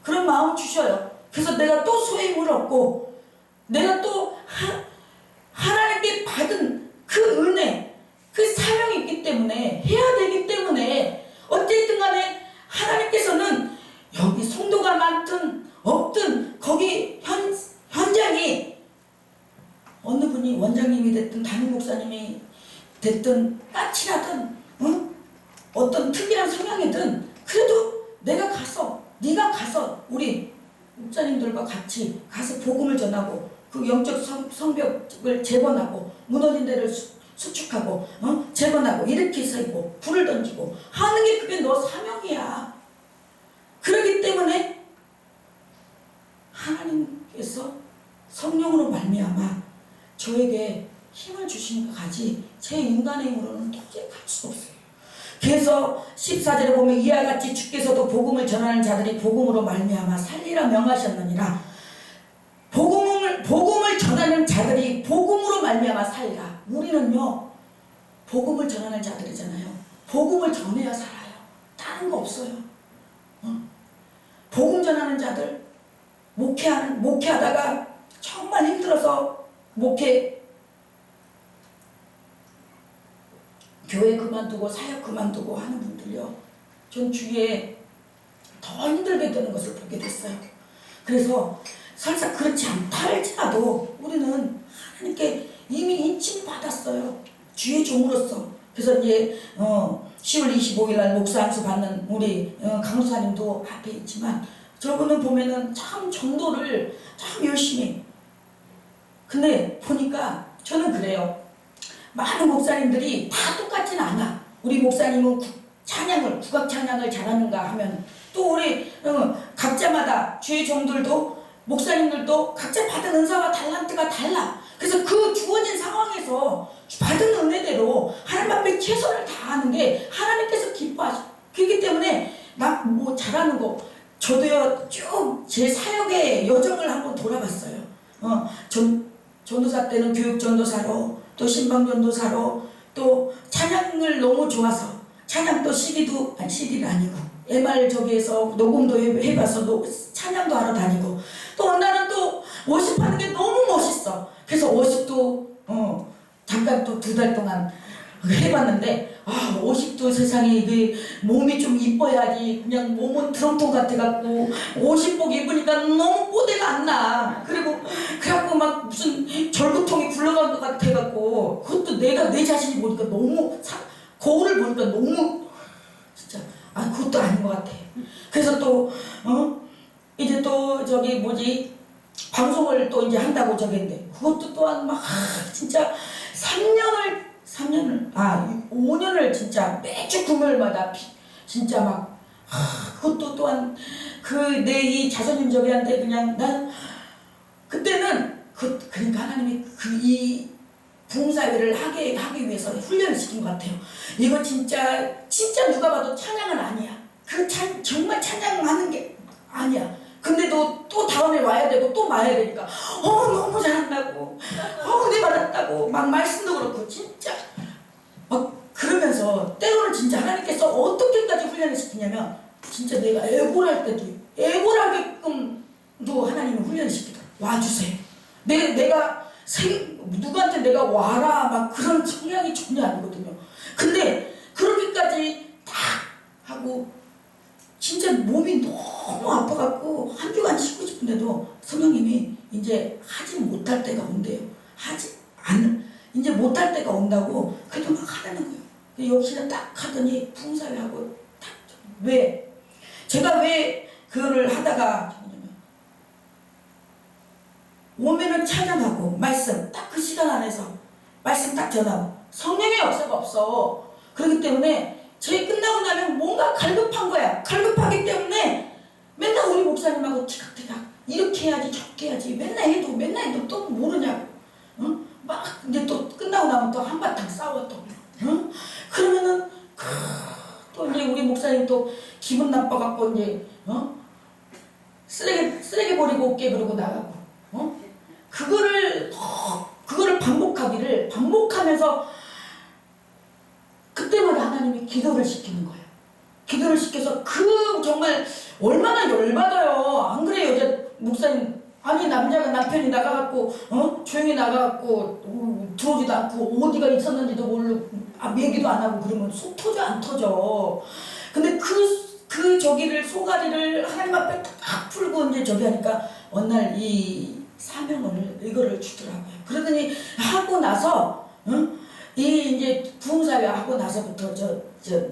Speaker 1: 그런 마음 주셔요. 그래서 내가 또 소임을 얻고 내가 또 하나님께 받은 그 은혜 그 사명이 있기 때문에 해야 되기 때문에 어쨌든 간에 하나님께서는 여기 성도가 많든 없든 거기 현장이 어느 분이 원장님이 됐든 담임 목사님이 됐든 까칠하든 어떤 특이한 성향이든 그래도 네가 가서 우리 목사님들과 같이 가서 복음을 전하고 그 영적 성벽을 재건하고 무너진 데를 수축하고 재건하고 이렇게 서고 불을 던지고 하는 게 그게 너 사명이야. 그렇기 때문에 하나님께서 성령으로 말미암아 저에게 힘을 주시니까 가지 제 인간의 힘으로는 도저히 갈 수 없어요. 그래서 14절에 보면 이와 같이 주께서도 복음을 전하는 자들이 복음으로 말미암아 살리라 명하셨느니라. 복음을 전하는 자들이 복음으로 말미암아 살리라. 우리는요 복음을 전하는 자들이잖아요. 복음을 전해야 살아요. 다른 거 없어요. 복음 전하는 자들 목회하다가 정말 힘들어서 교회 그만두고 사역 그만두고 하는 분들요 전 주위에 더 힘들게 되는 것을 보게 됐어요. 그래서 설사 그렇지 않다 할지라도 우리는 하나님께 이미 인칭 받았어요. 주의 종으로서. 그래서 이제 10월 25일 날 목사 안수 받는 우리 강수사님도 앞에 있지만 저분은 보면은 참 전도를 참 열심히. 근데 보니까 저는 그래요. 많은 목사님들이 다 똑같진 않아. 우리 목사님은 국악 찬양을 잘하는가 하면 또 우리 각자마다 주의 종들도 목사님들도 각자 받은 은사와 달란트가 달라. 그래서 그 주어진 상황에서 받은 은혜대로 하나님 앞에 최선을 다하는 게 하나님께서 기뻐하시고 그렇기 때문에 나 뭐 잘하는 거 저도요 쭉 제 사역의 여정을 한번 돌아봤어요. 전도사 때는 교육전도사로 또 신방전도사로 또 찬양을 너무 좋아서 찬양 또 CD도 CD가 아니고 MR 저기에서 녹음도 해봐서 찬양도 하러 다니고 또 어느 날은 또 워십하는 게 너무 멋있어. 그래서 워십도 잠깐 또 2달 동안 해봤는데 워십도 세상에 몸이 좀 이뻐야지 그냥 몸은 드럼통 같아갖고 워십복 입으니까 너무 뽀대가 안 나. 그래갖고 막 무슨 절구통이 굴러간 것 같아갖고 그것도 내 자신이 보니까 너무 거울을 보니까 너무 진짜 그것도 아닌 것 같아. 그래서 또 이제 또 저기 방송을 또 이제 한다고 저기인데 그것도 또한 막 진짜 5년을 진짜 매주 금요일마다 진짜 막 그것도 또한 그 내 이 자손님 저기한테 그냥 난 그때는 그러니까 하나님이 이 부흥사회를 하기 위해서 훈련을 시킨 것 같아요. 이거 진짜 누가 봐도 찬양은 아니야. 정말 찬양하는 게 아니야. 근데도 또 다음에 와야 되고 또 와야 되니까 너무 잘한다고 은혜 받았다고 막 말씀도 그렇고 진짜 막 그러면서 때로는 진짜 하나님께서 어떻게까지 훈련을 시키냐면 진짜 내가 애고할 때도 애고하게끔도 하나님은 훈련을 시키더라. 와주세요. 내가 누구한테 내가 와라 막 그런 성향이 전혀 아니거든요. 근데 그렇게까지 딱 하고 진짜 몸이 너무 아파갖고 한 주간 쉬고 싶은데도 성령님이 이제 하지 못할 때가 온대요. 이제 못할 때가 온다고 그래도 막 하라는 거예요. 여기는 딱 하더니 부흥사회하고 딱 왜? 제가 왜 그거를 하다가 오면은 찬양하고 말씀 딱 그 시간 안에서 말씀 딱 전하고 성령의 역사가 없어. 그렇기 때문에 저희 끝나고 나면 뭔가 갈급한 거야. 갈급하기 때문에 맨날 우리 목사님하고 티각티각 이렇게 해야지 저렇게 해야지 맨날 해도 또 모르냐고. 막 이제 또 끝나고 나면 또 한바탕 싸워 또. 그러면은 또 이제 우리 목사님 또 기분 나빠갖고 이제 쓰레기 버리고 올게 그러고 나가고. 그거를 반복하면서 그때마다 하나님이 기도를 시키는 거예요. 기도를 시켜서 정말 얼마나 열받아요. 안 그래요? 이제 목사님 아니 남편이 나가갖고 조용히 나가갖고 들어오지도 않고 어디가 있었는지도 모르고 얘기도 안 하고 그러면 속 터져 안 터져. 근데 그 저기를 소가리를 하나님 앞에 딱 풀고 이제 저기 하니까 어느 날 이 사명을 이거를 주더라고요. 그러더니 하고 나서 이 이제 부흥사회 하고 나서부터 저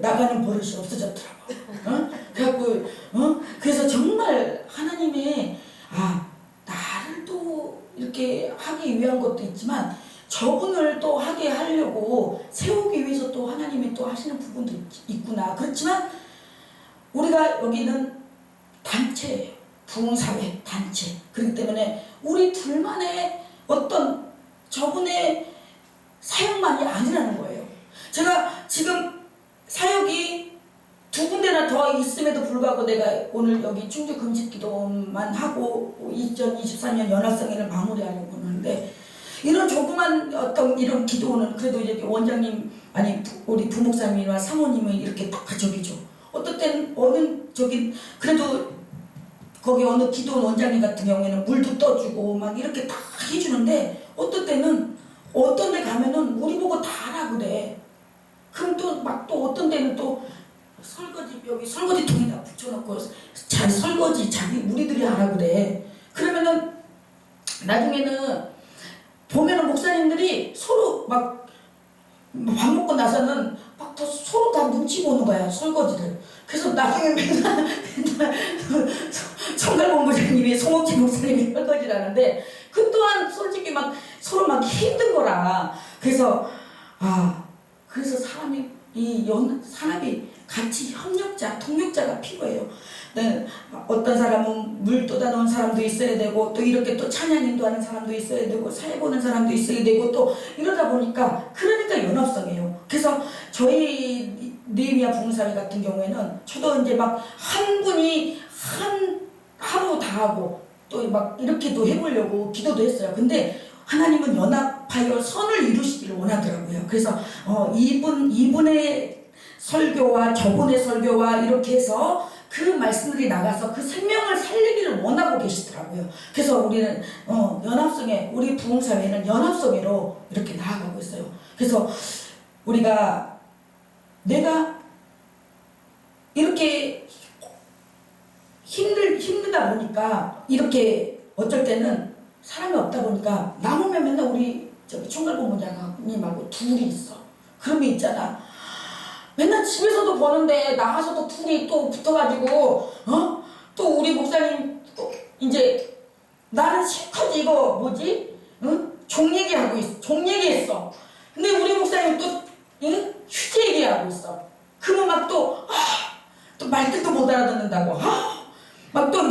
Speaker 1: 나가는 버릇이 없어졌더라고요. 그래갖고 그래서 정말 하나님이 나를 또 이렇게 하기 위한 것도 있지만 저분을 또 하게 하려고 세우기 위해서 또 하나님이 또 하시는 부분도 있구나. 그렇지만 우리가 여기는 단체예요. 부흥사회 단체. 그렇기 때문에 우리 둘만의 어떤 저분의 사역만이 아니라는 거예요. 제가 지금 사역이 2군데나 더 있음에도 불구하고 내가 오늘 여기 충주 금식기도만 하고 2023년 연합성회를 마무리하려고 하는데 이런 조그만 어떤 이런 기도는 그래도 이제 원장님 아니 우리 부목사님이나 사모님은 이렇게 딱 저기죠. 어떨 땐 그래도 거기 어느 기도원 원장님 같은 경우에는 물도 떠주고 막 이렇게 다 해주는데 어떨 데 가면은 우리 보고 다 하라 그래. 그럼 또 어떤 데는 또 여기 설거지통에다 붙여놓고 잘 설거지 우리들이 하라 그래. 그러면은 나중에는 보면은 목사님들이 서로 막 밥 먹고 나서는 막 서로 다 눈치 보는 거야 설거지를. 그래서 나중에 맨날 성갈본부장님이 송옥지 목사님이 설거지를 하는데 그 또한 솔직히 막 서로 막 힘든 거라. 그래서 사람이 같이 통역자가 필요해요. 네, 어떤 사람은 물 떠다 놓은 사람도 있어야 되고 또 이렇게 또 찬양 인도하는 사람도 있어야 되고 사회 보는 사람도 있어야 되고 또 이러다 보니까 그러니까 연합성이에요. 그래서 저희 느헤미야 부흥사회 같은 경우에는 저도 이제 막 한 분이 하루 다 하고 또 막 이렇게도 해보려고 기도도 했어요. 근데 하나님은 연합하여 선을 이루시기를 원하더라고요. 그래서 이분의 설교와 저분의 설교와 이렇게 해서 그 말씀들이 나가서 그 생명을 살리기를 원하고 계시더라고요. 그래서 우리는 연합성회, 우리 부흥사회는 연합성회로 이렇게 나아가고 있어요. 그래서 내가 이렇게 힘들다 보니까 이렇게 어쩔 때는 사람이 없다 보니까 남으면 맨날 우리 총괄본부장님하고 둘이 있어. 그러면 있잖아. 맨날 집에서도 보는데 나가서도 둘이 또 붙어가지고 또 우리 목사님 또 이제 나는 실컷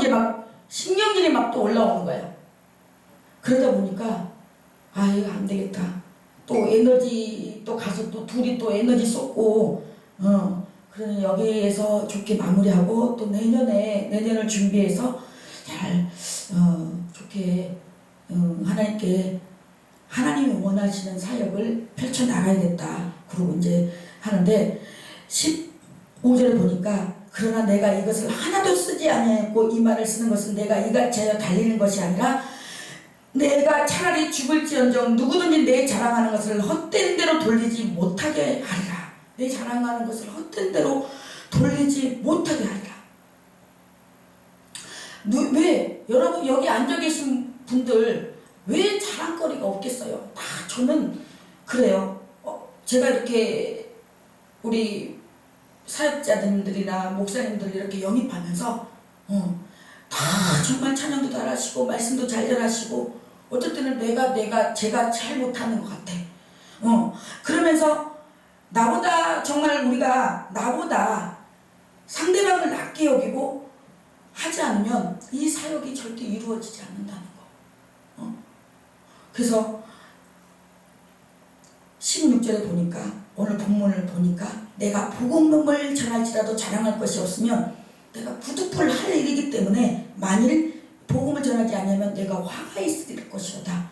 Speaker 1: 이제 막 신경질이 막 또 올라오는 거야. 그러다 보니까 아 이거 안 되겠다. 또 에너지 또 가서 또 둘이 또 에너지 쏟고 그러니 여기에서 좋게 마무리하고 또 내년을 준비해서 잘 좋게 하나님께 하나님이 원하시는 사역을 펼쳐 나가야겠다. 그러고 이제 하는데 15절에 보니까 그러나 내가 이것을 하나도 쓰지 아니하였고 이 말을 쓰는 것은 내가 이같이 하여 달리는 것이 아니라 내가 차라리 죽을지언정 누구든지 내 자랑하는 것을 헛된 대로 돌리지 못하게 하리라. 내 자랑하는 것을 헛된 대로 돌리지 못하게 하리라. 왜 여러분 여기 앉아 계신 분들 왜 자랑거리가 없겠어요? 다 저는 그래요. 제가 이렇게 우리 사역자들이나 목사님들 이렇게 영입하면서 다 정말 찬양도 잘하시고 말씀도 잘 전하시고 어떨 때는 제가 잘 못하는 것 같아. 그러면서 나보다 정말 우리가 나보다 상대방을 낮게 여기고 하지 않으면 이 사역이 절대 이루어지지 않는다는 거. 그래서 16절에 보니까 오늘 본문을 보니까 내가 복음을 전할지라도 자랑할 것이 없으면 내가 부득불 할 일이기 때문에 만일 복음을 전하지 않으면 내가 화가 있을 것이로다.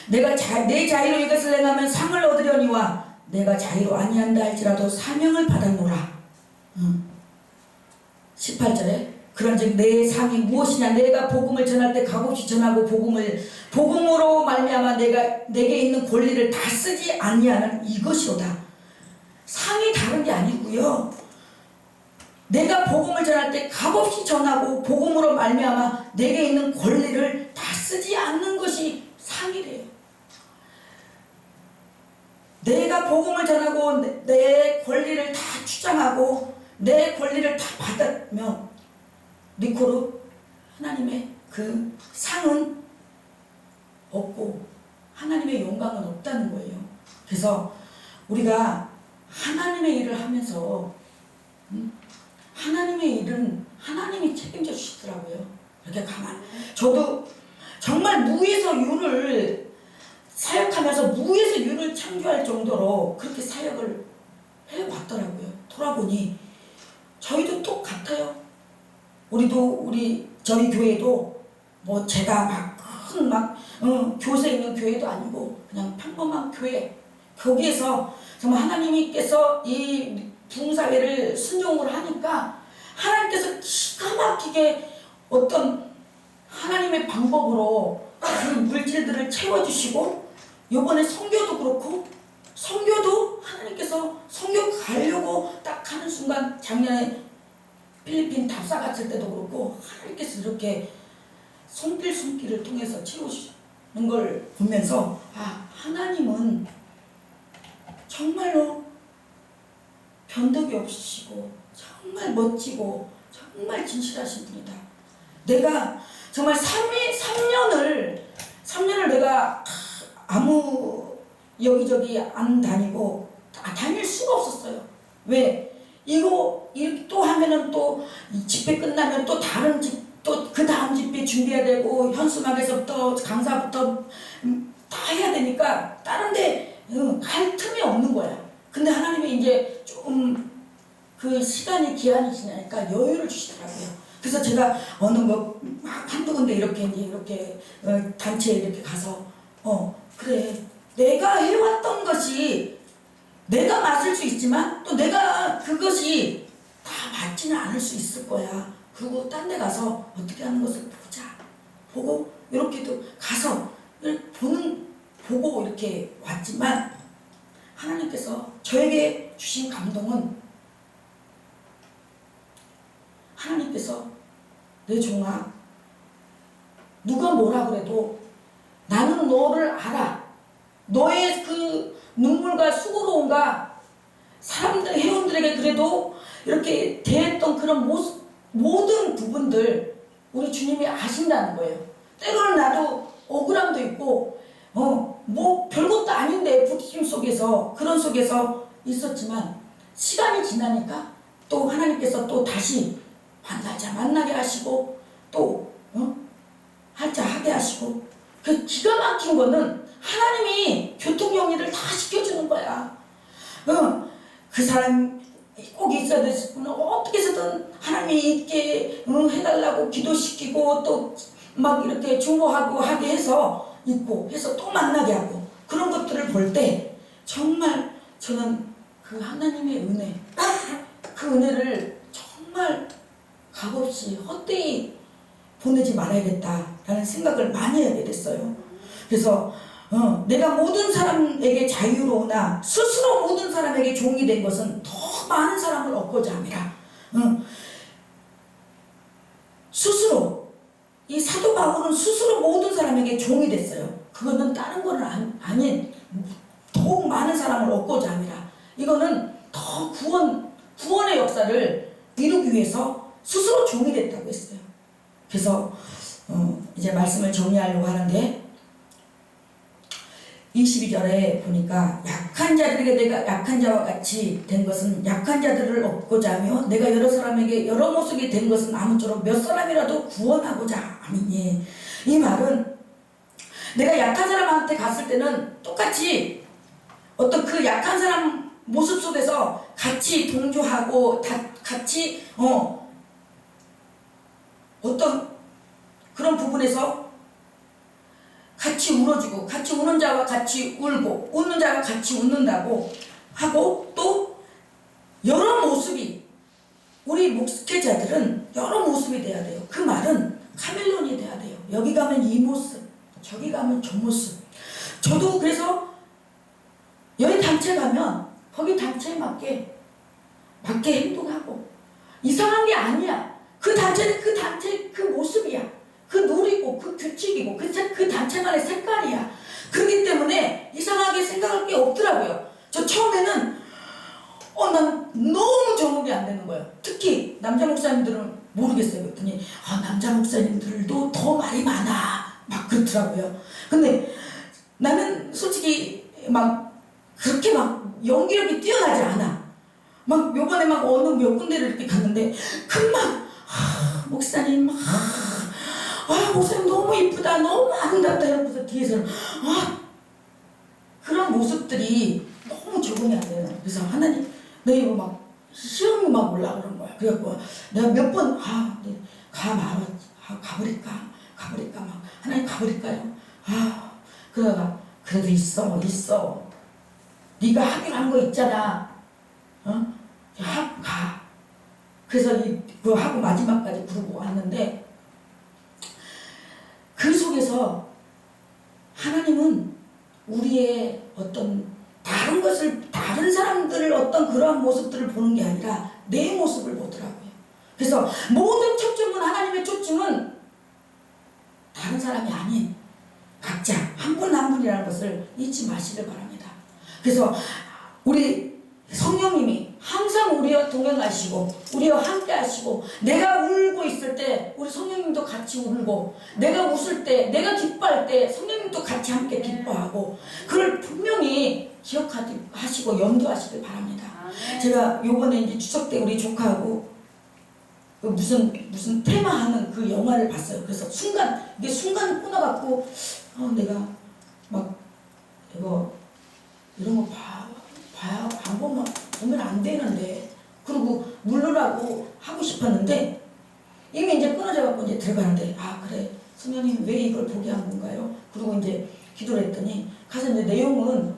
Speaker 1: 내가 내 자유로 이것을 행하면 상을 얻으려니와 내가 자유로 아니한다 할지라도 사명을 받았노라. 18절에 그런즉 내 상이 무엇이냐 내가 복음을 전할 때 값없이 전하고 복음으로 말미암아 내게 있는 권리를 다 쓰지 아니하는 이것이로다. 상이 다른 게 아니고요. 내가 복음을 전할 때 값없이 전하고 복음으로 말미암아 내게 있는 권리를 다 쓰지 않는 것이 상이래요. 내가 복음을 전하고 내 권리를 다 주장하고 내 권리를 다 받으면 리코르 하나님의 그 상은 없고 하나님의 영광은 없다는 거예요. 그래서 우리가 하나님의 일을 하면서 하나님의 일은 하나님이 책임져 주시더라고요. 이렇게 가만. 저도 정말 무에서 유를 사역하면서 무에서 유를 창조할 정도로 그렇게 사역을 해왔더라고요. 돌아보니 저희도 똑같아요. 저희 교회도 뭐 제가 교세 있는 교회도 아니고 그냥 평범한 교회. 거기에서 정말 하나님께서 이 부흥사회를 순종을 하니까 하나님께서 기가 막히게 어떤 하나님의 방법으로 그 물질들을 채워주시고 요번에 선교도 그렇고 선교도 하나님께서 선교 가려고 딱 하는 순간 작년에 필리핀 답사 갔을 때도 그렇고 하나님께서 이렇게 손길을 통해서 채우시는 걸 보면서 하나님은 정말로 변덕이 없으시고 정말 멋지고 정말 진실하신 분이다. 내가 정말 3년을 내가 아무 여기저기 안 다니고 다닐 수가 없었어요. 왜? 이거 또 하면은 또 집회 끝나면 또 다른 또 그 다음 집회 준비해야 되고 현수막에서부터 강사부터 다 해야 되니까 다른 데 갈 틈이 없는 거야. 근데 하나님이 이제 좀 그 시간이 기한이 지나니까 여유를 주시더라고요. 그래서 제가 어느 막 한두 군데 이렇게 단체에 이렇게 가서 그래 내가 해왔던 것이 내가 맞을 수 있지만 또 내가 그것이 다 맞지는 않을 수 있을 거야. 그리고 딴 데 가서 어떻게 하는 것을 보자. 보고 이렇게도 가서 보고 이렇게 왔지만 하나님께서 저에게 주신 감동은 하나님께서 내 종아 누가 뭐라 그래도 나는 너를 알아. 너의 그 눈물과 수고로움과 사람들 회원들에게 그래도 이렇게 대했던 그런 모든 부분들 우리 주님이 아신다는 거예요. 때로는 나도 억울함도 있고 뭐 별것도 아닌데 부딪힘 속에서 그런 속에서 있었지만 시간이 지나니까 또 하나님께서 또 다시 만나게 하시고 또 할자 하게 하시고, 그 기가 막힌 거는 하나님이 교통정리를 다 시켜주는 거야. 그 사람 꼭 있어야 되겠구나. 어떻게 해서든 하나님이 있게 해달라고 기도시키고 또 막 이렇게 중보하고 하게 해서 있고 해서 또 만나게 하고, 그런 것들을 볼 때 정말 저는 그 하나님의 은혜, 그 은혜를 정말 값없이 헛되이 보내지 말아야겠다라는 생각을 많이 하게 됐어요. 그래서 내가 모든 사람에게 자유로우나 스스로 모든 사람에게 종이 된 것은 더 많은 사람을 얻고자 함이라. 스스로 이 사도 바울은 스스로 모든 사람에게 종이 됐어요. 그거는 다른 거는 아닌 더욱 많은 사람을 얻고자 함이라. 이거는 더 구원의 역사를 이루기 위해서 스스로 종이 됐다고 했어요. 그래서 이제 말씀을 정리하려고 하는데, 22절에 보니까 약한 자들에게 내가 약한 자와 같이 된 것은 약한 자들을 얻고자 하며 내가 여러 사람에게 여러 모습이 된 것은 아무쪼록 몇 사람이라도 구원하고자 함이니, 이 말은 내가 약한 사람한테 갔을 때는 똑같이 어떤 그 약한 사람 모습 속에서 같이 동조하고 같이 어떤 그런 부분에서 같이 울어주고, 같이 우는 자와 같이 울고, 웃는 자와 같이 웃는다고 하고, 또 여러 모습이, 우리 목회자들은 여러 모습이 돼야 돼요. 그 말은 카멜론이 돼야 돼요. 여기 가면 이 모습, 저기 가면 저 모습. 저도 그래서 여기 단체 가면 거기 단체에 맞게 행동하고, 이상한 게 아니야. 그 단체 그 모습이야. 그 놀이고 그 규칙이고 그 단체만의 색깔이야. 그렇기 때문에 이상하게 생각할 게 없더라고요. 저 처음에는 난 너무 적응이 안 되는 거예요. 특히 남자 목사님들은 모르겠어요. 그랬더니 남자 목사님들도 더 말이 많아 막 그렇더라고요. 근데 나는 솔직히 막 그렇게 막 연기력이 뛰어나지 않아. 막 요번에 막 어느 몇 군데를 이렇게 갔는데 금방 목사님 목사님 너무 이쁘다, 너무 아름답다 이러면서 뒤에서는 그런 모습들이 너무 적응이 안 되는. 그래서 하나님, 너 이거 막 시험이 막 올라오는 거야. 그래갖고 내가 몇 번 가버릴까 막 하나님 가버릴까요? 그러다가 그래도 있어 네가 하기로 한 거 있잖아. 가. 그래서 그거 하고 마지막까지 부르고 왔는데, 그 속에서 하나님은 우리의 어떤 다른 사람들을 어떤 그러한 모습들을 보는 게 아니라 내 모습을 보더라고요. 그래서 모든 초점은, 하나님의 초점은 다른 사람이 아닌 각자 한 분 한 분이라는 것을 잊지 마시길 바랍니다. 그래서 우리 성령님이 항상 우리와 동행하시고 우리와 함께 하시고, 내가 울고 있을 때 우리 성령님도 같이 울고, 내가 웃을 때, 내가 기뻐할 때 성령님도 같이 함께 기뻐하고, 그걸 분명히 기억하시고 염두하시길 바랍니다. 제가 요번에 이제 추석 때 우리 조카하고 무슨 테마 하는 그 영화를 봤어요. 그래서 순간 끊어갖고 내가 막 이런 거 한 번만 보면 안 되는데, 그리고 물러라고 하고 싶었는데 이미 이제 끊어져갖고 이제 들어가는데, 그래 성령님 왜 이걸 보게 한 건가요? 그리고 이제 기도를 했더니 가서 이제 내용은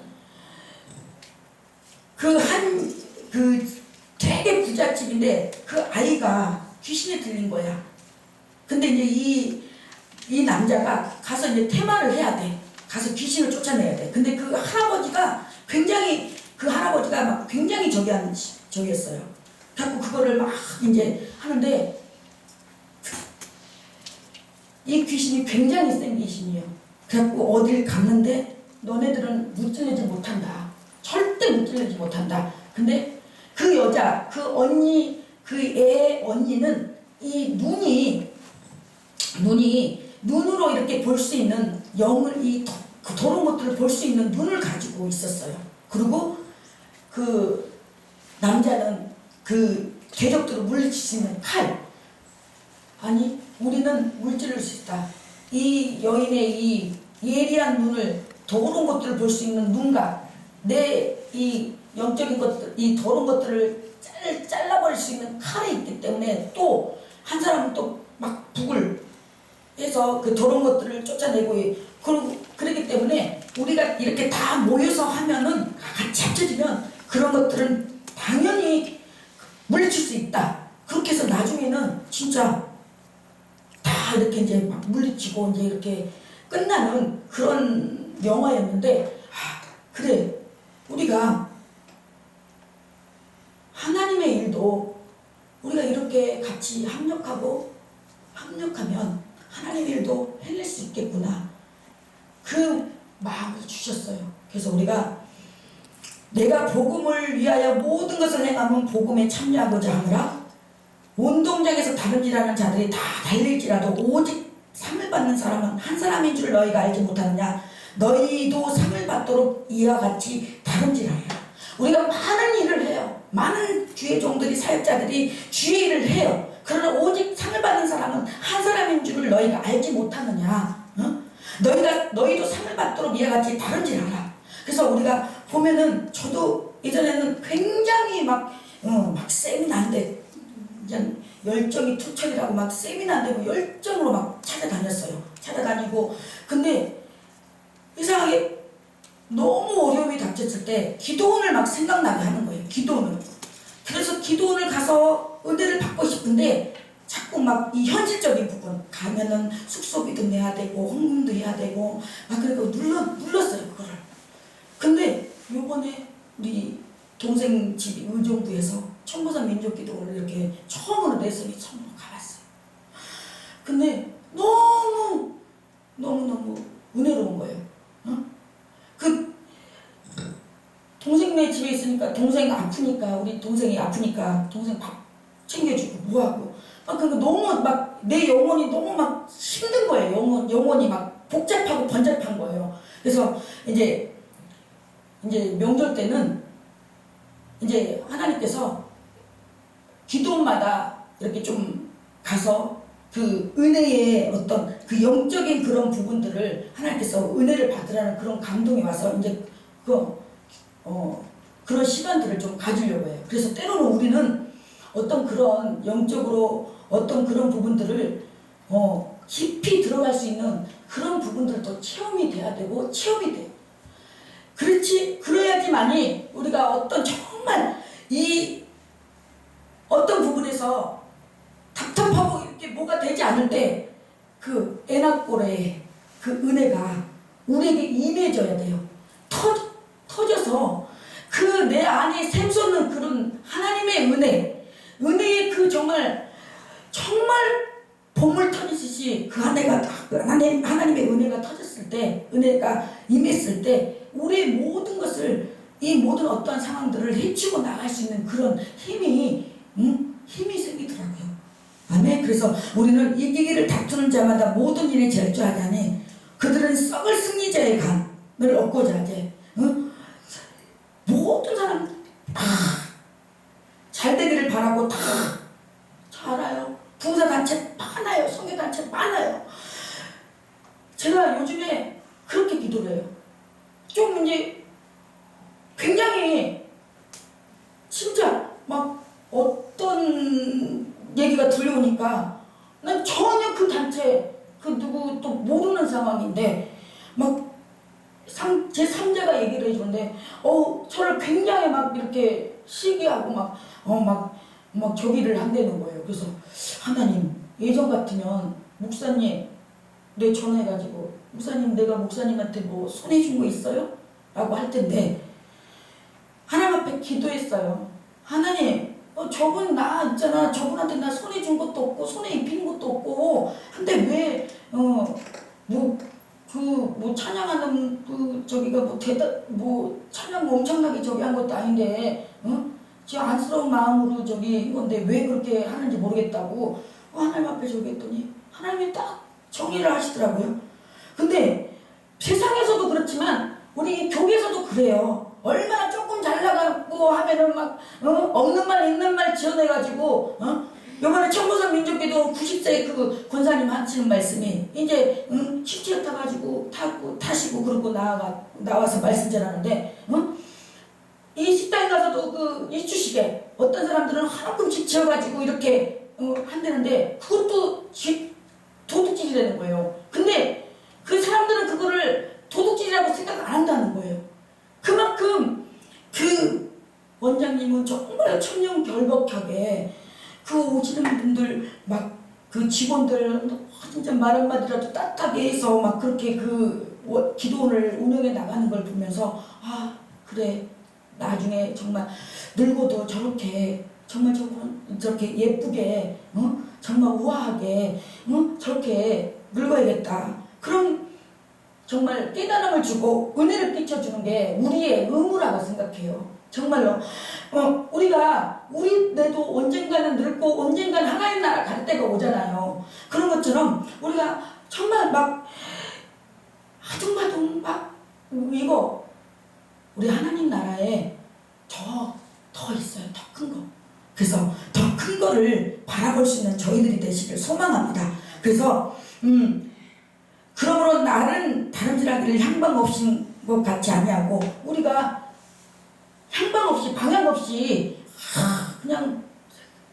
Speaker 1: 되게 부잣집인데 그 아이가 귀신에 들린 거야. 근데 이제 이 남자가 가서 이제 테마를 해야 돼. 가서 귀신을 쫓아내야 돼. 근데 그 할아버지가 막 굉장히 저기였어요. 자꾸 그거를 막 이제 하는데, 이 귀신이 굉장히 센 귀신이에요. 그래갖고 어딜 갔는데 너네들은 무찔러지 못한다. 절대 무찔러지 못한다. 근데 그 여자, 그 언니, 그 애 언니는 이 눈으로 이렇게 볼 수 있는 그 더러운 것들을 볼 수 있는 눈을 가지고 있었어요. 그리고 그 남자는 그 대적들을 물리칠 수 있는 칼, 아니 우리는 물질을 수 있다. 이 여인의 이 예리한 눈을 더러운 것들을 볼 수 있는 눈과 내 이 영적인 것들, 이 더러운 것들을 잘라버릴 수 있는 칼이 있기 때문에 또 한 사람은 또 막 북을 해서 그 더러운 것들을 쫓아내고 그러기 때문에 우리가 이렇게 다 모여서 하면은 같이 합쳐지면 그런 것들은 당연히 물리칠 수 있다. 그렇게 해서 나중에는 진짜 다 이렇게 이제 막 물리치고 이제 이렇게 끝나는 그런 영화였는데, 그래 우리가 하나님의 일도 우리가 이렇게 같이 합력하면 하나님의 일도 해낼 수 있겠구나, 그 마음을 주셨어요. 그래서 우리가 내가 복음을 위하여 모든 것을 행하면 복음에 참여하고자 하느라 온 동장에서 다름질하는 자들이 다 달릴지라도 오직 상을 받는 사람은 한 사람인 줄 너희가 알지 못하느냐. 너희도 상을 받도록 이와 같이 다름질하라. 우리가 많은 일을 해요. 많은 주의 종들이, 사역자들이 주의 일을 해요. 그러나 오직 상을 받는 사람은 한 사람인 줄을 너희가 알지 못하느냐. 너희도 상을 받도록 이와 같이 다름질하라. 그래서 우리가 보면은, 저도 예전에는 굉장히 막 세미나인데 그냥 열정이 투철이라고 막 세미나인데 열정으로 막 찾아다니고. 근데 이상하게 너무 어려움이 닥쳤을 때 기도원을 막 생각나게 하는 거예요. 기도원을. 그래서 기도원을 가서 은혜를 받고 싶은데 자꾸 막 이 현실적인 부분, 가면은 숙소비도 내야 되고 헌금도 해야 되고 막 그러니까 눌렀어요 그거를. 근데 요번에 우리 동생 집이 의정부에서 청보산 민족기도원을 이렇게 처음으로 내 손이 처음으로 가봤어요. 근데 너무 은혜로운 거예요. 그 동생네 집에 있으니까, 동생 아프니까, 우리 동생이 아프니까 동생 밥 챙겨주고 뭐하고 막 그러니까 너무 막 내 영혼이 너무 막 힘든 거예요. 영혼이 막 복잡하고 번잡한 거예요. 그래서 이제 명절 때는 이제 하나님께서 기도마다 이렇게 좀 가서 그 은혜의 어떤 그 영적인 그런 부분들을 하나님께서 은혜를 받으라는 그런 감동이 와서 이제 그런 시간들을 좀 가지려고 해요. 그래서 때로는 우리는 어떤 그런 영적으로 어떤 그런 부분들을 깊이 들어갈 수 있는 그런 부분들도 체험이 돼야 되고 체험이 돼요. 그래야지만이 우리가 어떤 정말 이 어떤 부분에서 답답하고 이렇게 뭐가 되지 않을 때 그 에나꼴의 그 은혜가 우리에게 임해져야 돼요. 터져서 그 내 안에 샘솟는 그런 하나님의 은혜의 그 정말 보물 터지듯이 그 하나님의 은혜가 터졌을 때, 은혜가 임했을 때 우리의 모든 것을, 이 모든 어떠한 상황들을 헤치고 나갈 수 있는 그런 힘이 생기더라고요. 아멘. 그래서 우리는 이기기를 다투는 자마다 모든 일에 절주하지 아니 그들은 썩을 승리자의 간을 얻고자 하지. 모든 사람 다 잘 되기를 바라고 다 잘해요. 봉사단체 많아요. 선교단체 많아요. 제가 요즘에 그렇게 기도를 해요. 좀 이제 굉장히 진짜 막 어떤 얘기가 들려오니까 난 전혀 그 단체 그 누구 또 모르는 상황인데 막 제 3자가 얘기를 해주는데 저를 굉장히 막 이렇게 시기하고 막 저기를 한다는 거예요. 그래서 하나님, 예전 같으면 목사님 내 전화해가지고 목사님 내가 목사님한테 뭐 손해준 거 있어요? 라고 할 텐데 하나님 앞에 기도했어요. 하나님, 저분 나 있잖아. 저분한테 나 손해준 것도 없고 손해 입힌 것도 없고 한데 왜 찬양하는 찬양 엄청나게 저기 한 것도 아닌데 제 안쓰러운 마음으로 저기 한 건데 왜 그렇게 하는지 모르겠다고 하나님 앞에 저기 했더니 하나님이 딱 정의를 하시더라고요. 근데 세상에서도 그렇지만 우리 교회에서도 그래요. 얼마나 조금 잘 나가고 하면은 막 없는 말 있는 말 지어내가지고 요번에 청보산 민족기도 90세 그 권사님 하시는 말씀이 이제 휠체어 타가지고 타시고 그러고 나와서 말씀 전하는데 이 식당에 가서도 그 이쑤시개 어떤 사람들은 하나끔씩 지어가지고 이렇게 한다는데 그것도 도둑질이라는 거예요. 근데 그 사람들은 그거를 도둑질이라고 생각 안 한다는 거예요. 그만큼 그 원장님은 정말 천연결박하게 그 오시는 분들 막 그 직원들 진짜 말 한마디라도 따뜻하게 해서 막 그렇게 그 기도원을 운영해 나가는 걸 보면서 아 그래 나중에 정말 늙어도 저렇게 정말 저렇게 예쁘게 정말 우아하게 저렇게 늙어야겠다. 그럼 정말 깨달음을 주고 은혜를 끼쳐주는 게 우리의 의무라고 생각해요. 정말로 우리도 언젠가는 늙고 언젠가는 하나님 나라 갈 때가 오잖아요. 그런 것처럼 우리가 정말 막 아둥바둥 막 이거 우리 하나님 나라에 더 있어요. 더 큰 거. 그래서 더 큰 거를 바라볼 수 있는 저희들이 되시길 소망합니다. 그래서 그러므로 나는 다름질하기를 향방 없인 것 같지 아니하고 우리가 향방 없이 방향 없이 그냥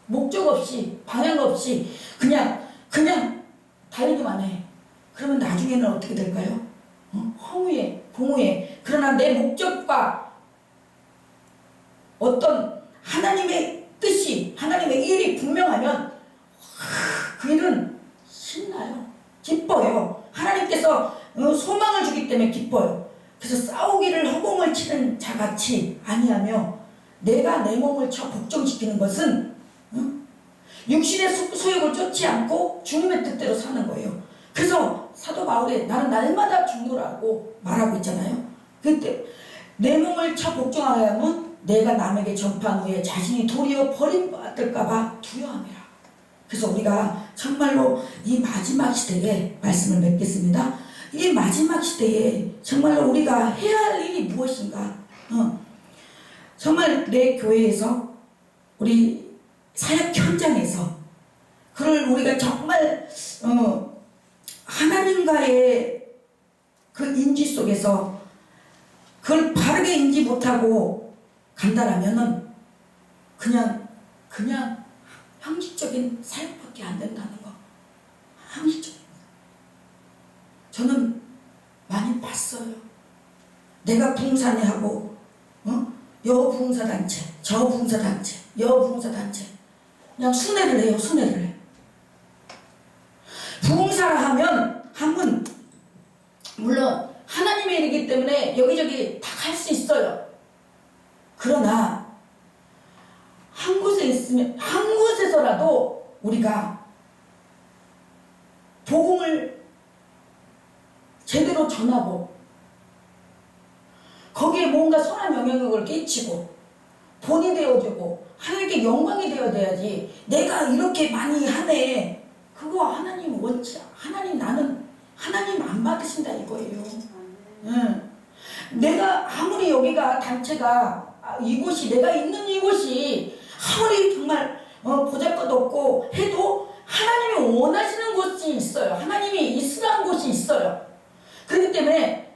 Speaker 1: 목적 없이 방향 없이 그냥 달리기만 해. 그러면 나중에는 어떻게 될까요? 허무해 공허해. 그러나 내 목적과 어떤 하나님의 뜻이 하나님의 일이 분명하면 그 일은 신나요. 기뻐요. 하나님께서 소망을 주기 때문에 기뻐요. 그래서 싸우기를 허공을 치는 자같이 아니하며 내가 내 몸을 쳐 복종시키는 것은 육신의 소욕을 쫓지 않고 주님의 뜻대로 사는 거예요. 그래서 사도 바울이 나는 날마다 죽노라고 말하고 있잖아요. 그때 내 몸을 쳐 복종하여 하면 내가 남에게 전파한 후에 자신이 도리어 버림받을까봐 두려워함이라. 그래서 우리가 정말로 이 마지막 시대에 말씀을 맺겠습니다. 이 마지막 시대에 정말로 우리가 해야 할 일이 무엇인가? 정말 내 교회에서 우리 사역 현장에서 그걸 우리가 정말 하나님과의 그 인지 속에서 그걸 바르게 인지 못하고 간다라면은 그냥 형식적인 사역밖에 안 된다는 거. 형식적인. 저는 많이 봤어요. 내가 부흥사네 하고 여 부흥사단체, 저 부흥사단체, 여 부흥사단체 그냥 순회를 해요. 순회를 해. 부흥사라 하면 물론 하나님의 일이기 때문에 여기저기 다 갈 수 있어요. 그러나 한 곳에 있으면 한 곳에서라도 우리가 복음을 제대로 전하고 거기에 뭔가 선한 영향력을 끼치고 본이 되어주고 하나님께 영광이 되어야지. 내가 이렇게 많이 하네 그거 하나님 원치 나는 하나님 안 받으신다 이거예요. 내가 아무리 여기가 단체가 이곳이 내가 있는 이곳이 아무리 정말 보잘것없고 해도 하나님이 원하시는 곳이 있어요. 하나님이 있으라는 곳이 있어요. 그렇기 때문에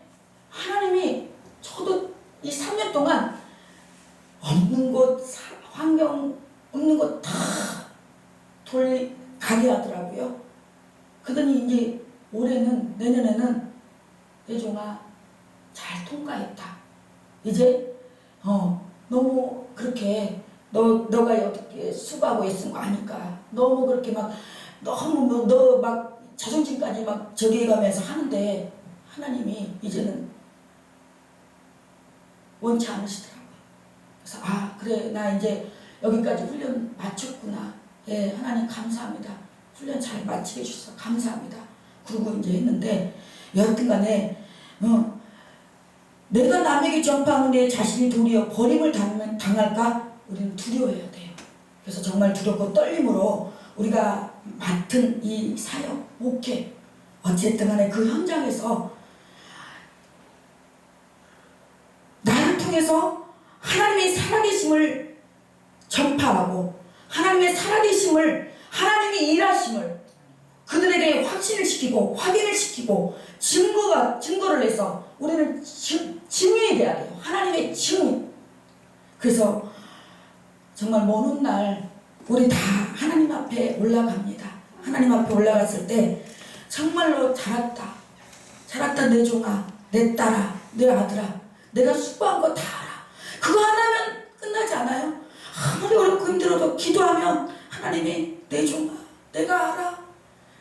Speaker 1: 하나님이 저도 이 3년 동안 없는 곳 환경 없는 곳 다 가게 하더라고요. 그러더니 이제 올해는 내년에는 대종아 잘 통과했다. 이제 너무 그렇게 너가 어떻게 수고하고 있은 거 아니까 너무 그렇게 막 너무 너 막 자존심까지 막 저기 가면서 하는데 하나님이 이제는 원치 않으시더라고요. 그래서 아 그래 나 이제 여기까지 훈련 마쳤구나. 예 하나님 감사합니다. 훈련 잘 마치게 해주셔서 감사합니다. 그러고 이제 했는데 여하튼간에 내가 남에게 전파하는 내 자신이 도리어 버림을 당할까 우리는 두려워해야 돼요. 그래서 정말 두렵고 떨림으로 우리가 맡은 이 사역, 목회 어쨌든 간에 그 현장에서 나를 통해서 하나님의 살아계심을 전파하고 하나님의 살아계심을 하나님이 일하심을 그들에게 확신을 시키고 확인을 시키고 증거를 내서 우리는 증인이 돼야 돼요. 하나님의 증인. 그래서 정말 먼 훗날 우리 다 하나님 앞에 올라갑니다. 하나님 앞에 올라갔을 때 정말로 잘했다 내 종아, 내 딸아, 내 아들아, 내가 수고한 거 다 알아. 그거 하나면 끝나지 않아요? 아무리 어렵고 힘들어도 기도하면 하나님이 내 종아, 내가 알아,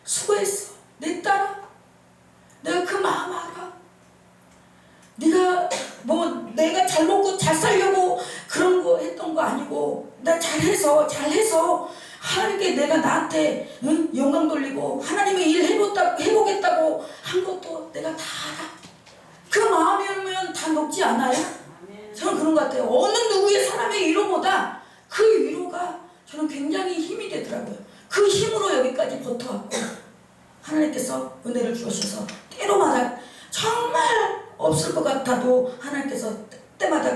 Speaker 1: 수고했어, 내 딸아, 내가 그 마음 알아. 네가 내가 잘 먹고 잘 살려고 그런 거 했던 거 아니고 나 잘해서 하나님께 내가 나한테 영광 돌리고 하나님의 일 해보겠다고 한 것도 내가 다 알아. 그 마음이면 다 녹지 않아요? 저는 그런 것 같아요. 어느 누구의 사람의 위로보다 그 위로가 저는 굉장히 힘이 되더라고요. 그 힘으로 여기까지 버텨왔고 하나님께서 은혜를 주셔서 때로마다 정말 없을 것 같아도 하나님께서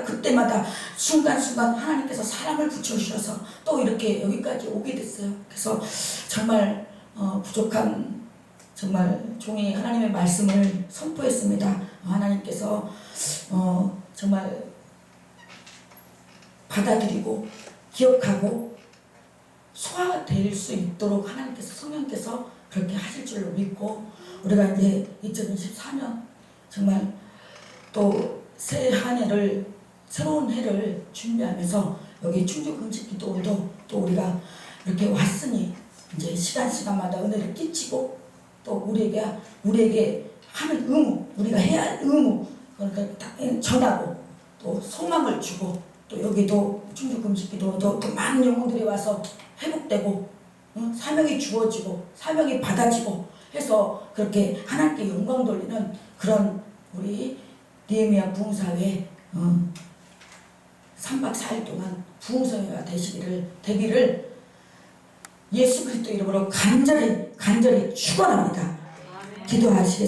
Speaker 1: 그때마다 순간순간 하나님께서 사람을 붙여주셔서 또 이렇게 여기까지 오게 됐어요. 그래서 정말 부족한 정말 종이 하나님의 말씀을 선포했습니다. 하나님께서 정말 받아들이고 기억하고 소화될 수 있도록 하나님께서 성령께서 그렇게 하실 줄로 믿고 우리가 이제 2024년 정말 또 새 한 해를 새로운 해를 준비하면서 여기 충주 금식기도도 또 우리가 이렇게 왔으니 이제 시간마다 은혜를 끼치고 또 우리에게 하는 의무, 우리가 해야 할 의무 그걸 전하고 또 소망을 주고 또 여기도 충주 금식기도도 또 많은 영혼들이 와서 회복되고 사명이 주어지고 사명이 받아지고 해서 그렇게 하나님께 영광 돌리는 그런 우리 느헤미야 부흥사회 3박 4일 동안 부흥성회가 되기를 예수 그리스도 이름으로 간절히 축원합니다. 기도하시겠습니다.